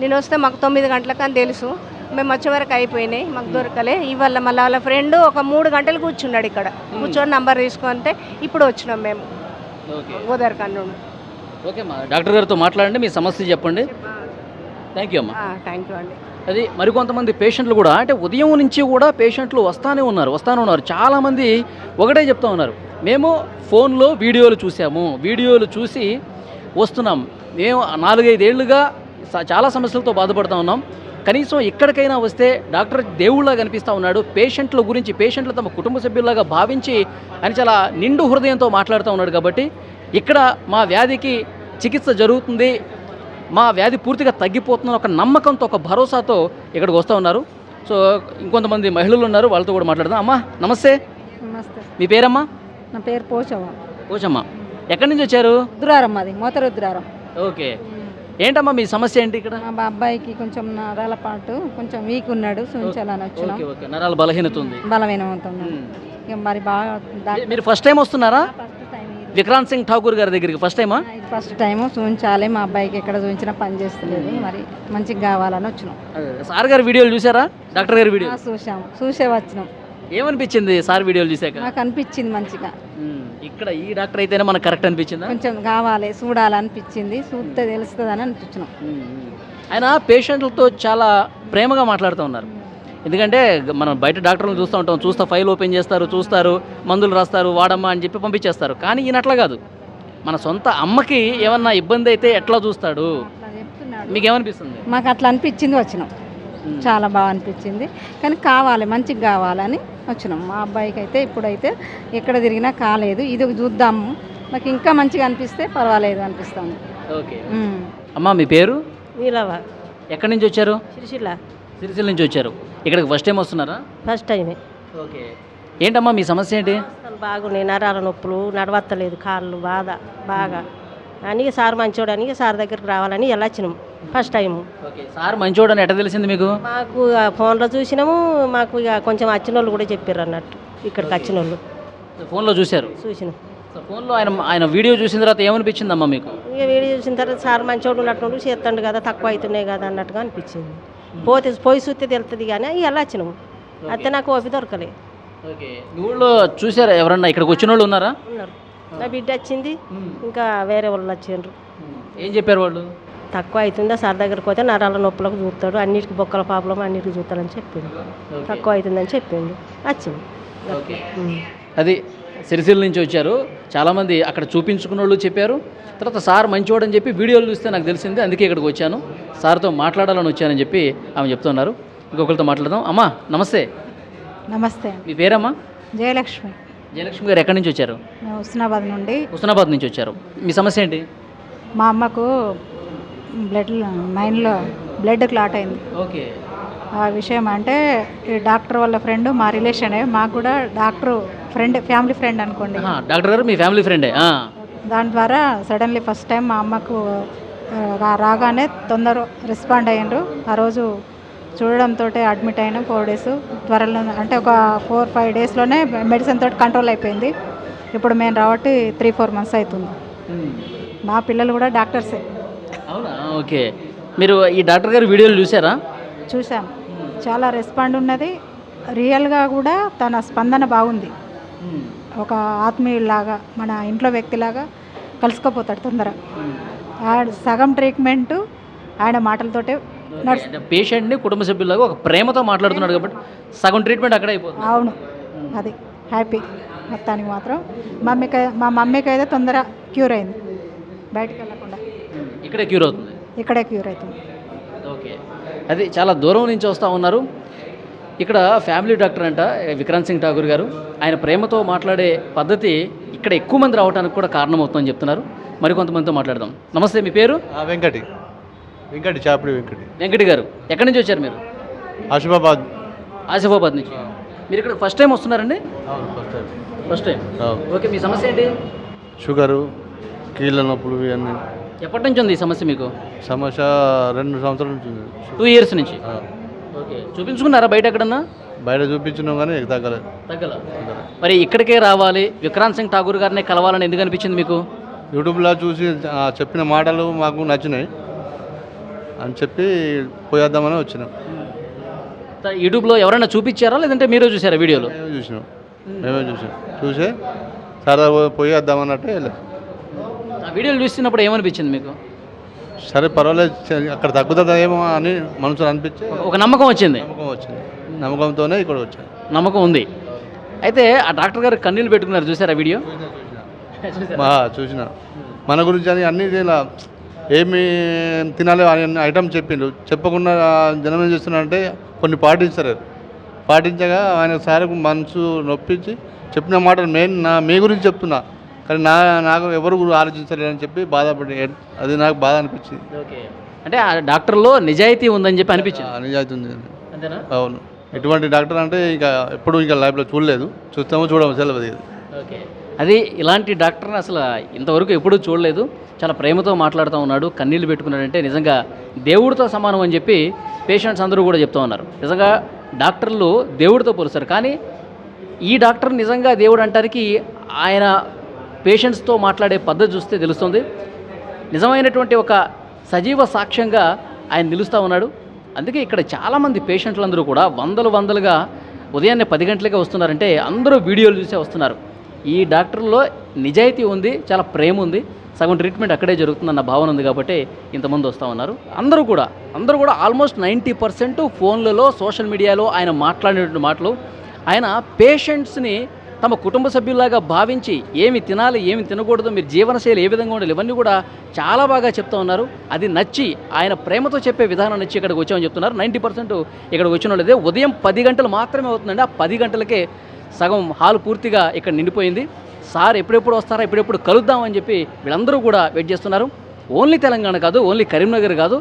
నిన్న వస్తే మాకు 9 గంటలకు అని తెలుసు, మేము వచ్చే వరకు అయిపోయినాయి, మాకు దొరకలే. ఇవాళ మళ్ళీ వాళ్ళ ఫ్రెండ్ ఒక 3 గంటలు కూర్చున్నాడు ఇక్కడ, కూర్చొని నంబర్ తీసుకుంటే ఇప్పుడు వచ్చినాం మేము గోదావరి కన్ను. ఓకే అమ్మా, డాక్టర్ గారితో మాట్లాడండి, మీ సమస్య చెప్పండి. థ్యాంక్ యూ అమ్మా. థ్యాంక్ యూ అండి. అది మరికొంతమంది పేషెంట్లు కూడా అంటే ఉదయం నుంచి కూడా పేషెంట్లు వస్తానే ఉన్నారు. చాలామంది ఒకటే చెప్తా ఉన్నారు, మేము ఫోన్లో వీడియోలు చూసాము, వీడియోలు చూసి వస్తున్నాం, మేము 4-5 ఏళ్ళుగా చాలా సమస్యలతో బాధపడుతూ ఉన్నాం, కనీసం ఇక్కడికైనా వస్తే డాక్టర్ దేవుళ్ళ కనిపిస్తూ ఉన్నాడు, పేషెంట్ల గురించి పేషెంట్లు తమ కుటుంబ సభ్యుల్లాగా భావించి అని చాలా నిండు హృదయంతో మాట్లాడుతూ ఉన్నాడు. కాబట్టి ఇక్కడ మా వ్యాధికి చికిత్స జరుగుతుంది, మా వ్యాధి పూర్తిగా తగ్గిపోతుందని ఒక నమ్మకంతో, ఒక భరోసాతో ఇక్కడికి వస్తూ ఉన్నారు. సో ఇంకొంతమంది మహిళలు ఉన్నారు, వాళ్ళతో కూడా మాట్లాడదాం. అమ్మా నమస్తే. నమస్తే. మీ పేరమ్మా? నా పేరు పోచమ్మ. ఎక్కడి నుంచి వచ్చారు? రుద్రారం, అది మోతరుద్రారం. ఓకే, ఏంటమ్మా మీ సమస్య ఏంటి? ఇక్కడ మా అబ్బాయికి కొంచెం నరాల పాటు కొంచెం వీక్ ఉన్నాడు, చూపించాలని వచ్చినాం. ఓకే, నరాల బలహీనత ఉంది, బలహీనమవుతుంది. ఇక మరి బాగా మీరు ఫస్ట్ టైం వస్తున్నారా విక్రాంత్ సింగ్ ఠాకూర్ గారి దగ్గరికి? ఫస్ట్ టైమా? ఫస్ట్ టైం చూపించాలి, మా అబ్బాయికి ఎక్కడ చూపించినా పని చేస్తలేదు, మరి మంచిగా కావాలని వచ్చినాం. సార్ గారి వీడియోలు చూసారా? డాక్టర్ గారి వీడియో చూసే వచ్చినాం. ఏమనిపించింది సార్ వీడియోలు చూసాక? నాకు అనిపించింది మంచిగా, ఇక్కడ ఈ డాక్టర్ అయితేనే మనకు కరెక్ట్ అనిపించిందా? కొంచెం కావాలి, చూడాలనిపించింది, చూస్తే తెలుస్తుంది అని అనిపించినాం. ఆయన పేషెంట్లతో చాలా ప్రేమగా మాట్లాడుతూ ఉన్నారు. ఎందుకంటే మనం బయట డాక్టర్లను చూస్తూ ఉంటాం, ఫైల్ ఓపెన్ చేస్తారు, చూస్తారు, మందులు రాస్తారు, వాడమ్మా అని చెప్పి పంపించేస్తారు. కానీ ఈయన అట్లా కాదు, మన సొంత అమ్మకి ఏమన్నా ఇబ్బంది అయితే ఎట్లా చూస్తాడు? అట్లా చెప్తున్నాడు. మీకు ఏమనిపిస్తుంది? మాకు అట్లా అనిపించింది, వచ్చినాం. చాలా బాగా అనిపించింది, కానీ కావాలి, మంచిగా కావాలని వచ్చినాం. మా అబ్బాయికి అయితే ఇప్పుడైతే ఎక్కడ తిరిగినా కాలేదు, ఇది చూద్దాము, మాకు ఇంకా మంచిగా అనిపిస్తే పర్వాలేదు అనిపిస్తాను. ఓకే. అమ్మ మీ పేరు? నీలవా ఎక్కడి నుంచి వచ్చారు? సిరిసిల్ల సిరిసిల్ల నుంచి వచ్చారు. ఇక్కడికి ఫస్ట్ టైం వస్తున్నారా? ఫస్ట్ టైమే. ఓకే. ఏంటమ్మా మీ సమస్య ఏంటి? బాగున్నాయి, నరాల నొప్పులు, నడవత్తలేదు, కాళ్ళు బాధ బాగా అని సార్ మంచోడని సార్ దగ్గరికి రావాలని ఎలా వచ్చినాం ఫస్ట్ టైము. ఓకే. సార్ మంచోడని ఎట్లా తెలిసింది మీకు? మాకు ఫోన్లో చూసినాము, మాకు ఇక కొంచెం వచ్చిన వాళ్ళు కూడా చెప్పారు అన్నట్టు, ఇక్కడికి వచ్చిన వాళ్ళు ఫోన్లో చూశారు? చూసినాం. ఫోన్లో ఆయన వీడియో చూసిన తర్వాత ఏమనిపించిందమ్మా మీకు? ఇక వీడియో చూసిన తర్వాత సార్ మంచోడు ఉన్నట్టు చేస్తాడు కదా, తక్కువ అవుతున్నాయి కదా అన్నట్టుగా అనిపించింది. పోయి చూస్తే తెలుస్తుంది కానీ ఎలా వచ్చినాము, అయితే నాకు ఓపి దొరకలే. ఓకే. మీ ఊళ్ళో చూసారా ఎవరన్నా ఇక్కడికి వచ్చిన వాళ్ళు ఉన్నారా? ఉన్నారు. నా బిడ్డ వచ్చింది, ఇంకా వేరే వాళ్ళు వచ్చిండ్రు. ఏం చెప్పారు వాళ్ళు? తక్కువ అవుతుందా సార్ దగ్గరికి పోతే నరాల నొప్పులకు చూస్తాడు, అన్నిటికి బొక్కల ప్రాబ్లం అన్నిటికి చూస్తాడని చెప్పిండు. తక్కువ అవుతుందని చెప్పిండు, వచ్చింది. ఓకే. అది సిరిసిల్ల నుంచి వచ్చారు. చాలామంది అక్కడ చూపించుకున్న వాళ్ళు చెప్పారు. తర్వాత సార్ మంచివాడని చెప్పి వీడియోలు చూస్తే నాకు తెలిసింది, అందుకే ఇక్కడికి వచ్చాను, సార్తో మాట్లాడాలని వచ్చానని చెప్పి ఆమె చెప్తున్నారు. ఇంకొకరితో మాట్లాడదాం. అమ్మా నమస్తే. నమస్తే. మీ పేరమ్మా? జయలక్ష్మి. జయలక్ష్మి గారు ఎక్కడి నుంచి వచ్చారు? మేము హుస్నాబాద్ నుండి. హుస్నాబాద్ నుంచి వచ్చారు. మీ సమస్య ఏంటి? మా అమ్మకు మైండ్లో బ్లడ్ క్లాట్ అయింది. ఓకే. ఆ విషయం అంటే ఈ డాక్టర్ వాళ్ళ ఫ్రెండ్, మా రిలేషనే, మాకు కూడా డాక్టర్ ఫ్రెండ్, ఫ్యామిలీ ఫ్రెండ్ అనుకోండి. డాక్టర్ గారు మీ ఫ్యామిలీ ఫ్రెండే? దాని ద్వారా సడన్లీ ఫస్ట్ టైం మా అమ్మకు రాగానే తొందర రెస్పాండ్ అయ్యారు. ఆ రోజు చూడడంతో అడ్మిట్ అయినా 4 days త్వరలో, అంటే ఒక 4-5 daysలోనే మెడిసిన్ తోటి కంట్రోల్ అయిపోయింది. ఇప్పుడు మేము రాబట్టి 3-4 months అవుతుంది. మా పిల్లలు కూడా డాక్టర్సే. అవునా? ఓకే. మీరు ఈ డాక్టర్ గారి వీడియోలు చూసారా? చూసాం, చాలా రెస్పాండ్ ఉన్నది. రియల్గా కూడా తన స్పందన బాగుంది. ఒక ఆత్మీయులాగా, మన ఇంట్లో వ్యక్తిలాగా కలిసిపోతాడు తొందర. సగం ట్రీట్మెంట్ ఆయన మాటలతోటే పేషెంట్ని కుటుంబ సభ్యులాగా ఒక ప్రేమతో మాట్లాడుతున్నాడు కాబట్టి సగం ట్రీట్మెంట్ అక్కడే అయిపోతుంది. అవును, అది హ్యాపీ. మొత్తానికి మాత్రం మా మమ్మీకి అయితే తొందర క్యూర్ అయింది, బయటకు వెళ్ళకుండా ఇక్కడే క్యూర్ అవుతుంది. ఇక్కడే క్యూర్ అవుతుంది. ఓకే. అది చాలా దూరం నుంచి వస్తూ ఉన్నారు. ఇక్కడ ఫ్యామిలీ డాక్టర్ అంట విక్రాంత్ సింగ్ ఠాకూర్ గారు. ఆయన ప్రేమతో మాట్లాడే పద్ధతి ఇక్కడ ఎక్కువ మంది రావడానికి కూడా కారణమవుతుందని చెప్తున్నారు. మరికొంతమందితో మాట్లాడదాం. నమస్తే, మీ పేరు? వెంకటి చాపిడి వెంకటి గారు. ఎక్కడి నుంచి వచ్చారు మీరు? ఆసిఫాబాద్ నుంచి. మీరు ఇక్కడ ఫస్ట్ టైం వస్తున్నారండి? First time. ఓకే. మీ సమస్య ఏంటి? షుగరు, కీళ్ళ నొప్పులు ఇవన్నీ. ఎప్పటి నుంచి ఉంది ఈ సమస్య మీకు? సమస్య 2 సంవత్సరాల నుంచి ఉంది. 2 years నుంచి. ఓకే. చూపించుకున్నారా బయట ఎక్కడన్నా? బయట చూపించినాం కానీ తగ్గలేదు. మరి ఇక్కడికే రావాలి, విక్రాంత్ సింగ్ ఠాకూర్ గారినే కలవాలని ఎందుకు అనిపించింది మీకు? యూట్యూబ్లో చూసి చెప్పిన మాటలు మాకు నచ్చినాయి అని చెప్పి పోయేద్దామని వచ్చినాం. యూట్యూబ్లో ఎవరైనా చూపించారా లేదంటే మీరే చూసారా వీడియోలో? మేమే చూసే సరదా పోయేద్దామన్నట్టు వెళ్ళాం. ఆ వీడియోలు చూస్తున్నప్పుడు ఏమనిపించింది మీకు? సరే పర్వాలేదు, అక్కడ తగ్గుతుందేమో అని మనసులో అనిపించి ఒక నమ్మకం వచ్చింది. నమ్మకంతోనే ఇక్కడ వచ్చాను. నమ్మకం ఉంది. అయితే ఆ డాక్టర్ గారు కన్నీళ్ళు పెట్టుకున్నారు, చూసారా వీడియో? చూసిన. మన గురించి అని అన్ని ఇలా ఏమి తినాలి అని ఐటమ్ చెప్పిండు. చెప్పకుండా జనం ఏం చేస్తున్నారంటే కొన్ని పాటించగా ఆయన సార్ మనసు నొప్పించి చెప్పిన మాటలు మీ గురించి చెప్తున్నా, కానీ నాకు ఎవరు ఆలోచించలేదని చెప్పి బాధపడి, అది నాకు బాధ అనిపించింది. ఓకే. అంటే ఆ డాక్టర్లో నిజాయితీ ఉందని చెప్పి అనిపించింది. నిజాయితీ ఉంది. అంతేనా? అవును. ఎటువంటి డాక్టర్ అంటే ఇంకా ఎప్పుడు ఇంకా లైఫ్లో చూడలేదు, చూస్తామో చూడమో తెలియదు. ఓకే. అది ఇలాంటి డాక్టర్ని అసలు ఇంతవరకు ఎప్పుడూ చూడలేదు. చాలా ప్రేమతో మాట్లాడుతూ ఉన్నాడు, కన్నీళ్ళు పెట్టుకున్నాడంటే నిజంగా దేవుడితో సమానం అని చెప్పి పేషెంట్స్ అందరూ కూడా చెప్తూ ఉన్నారు. నిజంగా డాక్టర్లు దేవుడితో పోలుస్తారు, కానీ ఈ డాక్టర్ నిజంగా దేవుడు అంటానికి ఆయన పేషెంట్స్తో మాట్లాడే పద్ధతి చూస్తే తెలుస్తుంది. నిజమైనటువంటి ఒక సజీవ సాక్ష్యంగా ఆయన నిలుస్తూ ఉన్నాడు. అందుకే ఇక్కడ చాలామంది పేషెంట్లందరూ కూడా వందలుగా ఉదయాన్నే 10 గంటలకే వస్తున్నారంటే అందరూ వీడియోలు చూసే వస్తున్నారు. ఈ డాక్టర్లో నిజాయితీ ఉంది, చాలా ప్రేమ ఉంది, సగం ట్రీట్మెంట్ అక్కడే జరుగుతుందన్న భావన ఉంది కాబట్టి ఇంతమంది వస్తూ ఉన్నారు. అందరూ కూడా ఆల్మోస్ట్ 90% ఫోన్లలో, సోషల్ మీడియాలో ఆయన మాట్లాడినటువంటి మాటలు, ఆయన పేషెంట్స్ని తమ కుటుంబ సభ్యుల్లాగా భావించి ఏమి తినాలి ఏమి తినకూడదు, మీరు జీవనశైలి ఏ విధంగా ఉండాలి, ఇవన్నీ కూడా చాలా బాగా చెప్తా ఉన్నారు. అది నచ్చి ఆయన ప్రేమతో చెప్పే విధానం నచ్చి ఇక్కడికి వచ్చామని చెప్తున్నారు. 90% ఇక్కడికి వచ్చిన వాళ్ళదే. ఉదయం 10 గంటలు మాత్రమే అవుతుందండి. ఆ 10 గంటలకే సగం హాల్ పూర్తిగా ఇక్కడ నిండిపోయింది. సార్ ఎప్పుడెప్పుడు వస్తారా, ఎప్పుడెప్పుడు కలుద్దామని చెప్పి వీళ్ళందరూ కూడా వెయిట్ చేస్తున్నారు. ఓన్లీ తెలంగాణ కాదు, ఓన్లీ కరీంనగర్ కాదు,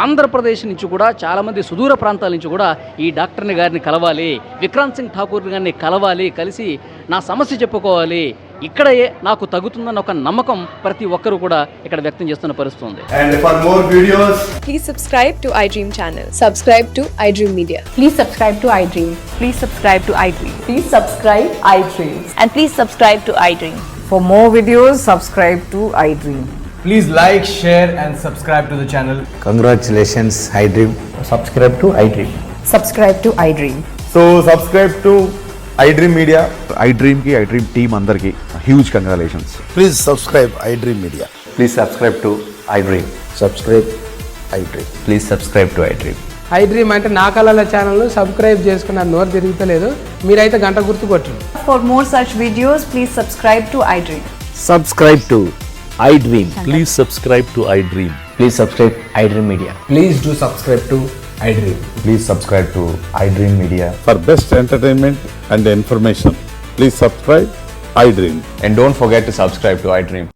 ఆంధ్రప్రదేశ్ నుంచి కూడా చాలామంది సుదూర ప్రాంతాల నుంచి కూడా ఈ డాక్టర్ని గారిని కలవాలి, విక్రాంత్ సింగ్ ఠాకూర్ గారిని కలవాలి, కలిసి నా సమస్య చెప్పుకోవాలి, ఇక్కడే నాకు తగ్గుతుందన్న ఒక నమ్మకం ప్రతి ఒక్కరూ కూడా ఇక్కడ వ్యక్తం చేస్తున్న పరిస్థితి ఉంది. And for more videos, please subscribe to iDream channel. Subscribe to iDream Media. Please subscribe to iDream. Please subscribe to iDream. Please subscribe iDream. And please subscribe to iDream. For more videos, subscribe to iDream. please like, share and subscribe to the channel. Congratulations iDream. Subscribe to iDream. Subscribe to iDream. So subscribe to iDream Media. iDream team అందరికి huge congratulations. Please subscribe iDream Media. Please subscribe to iDream. Subscribe iDream. Please subscribe to iDream. iDream అంటే నా కళల channel subscribe చేసుకున్న నోరు తిరుగుతలేదు, మీరైతే గంట గుర్తు కొట్టండి. For more such videos, please subscribe to iDream. Subscribe to iDream. Please subscribe to iDream. Please subscribe iDream Media. Please do subscribe to iDream. Please subscribe to iDream Media. For best entertainment and information, please subscribe iDream. And don't forget to subscribe to iDream.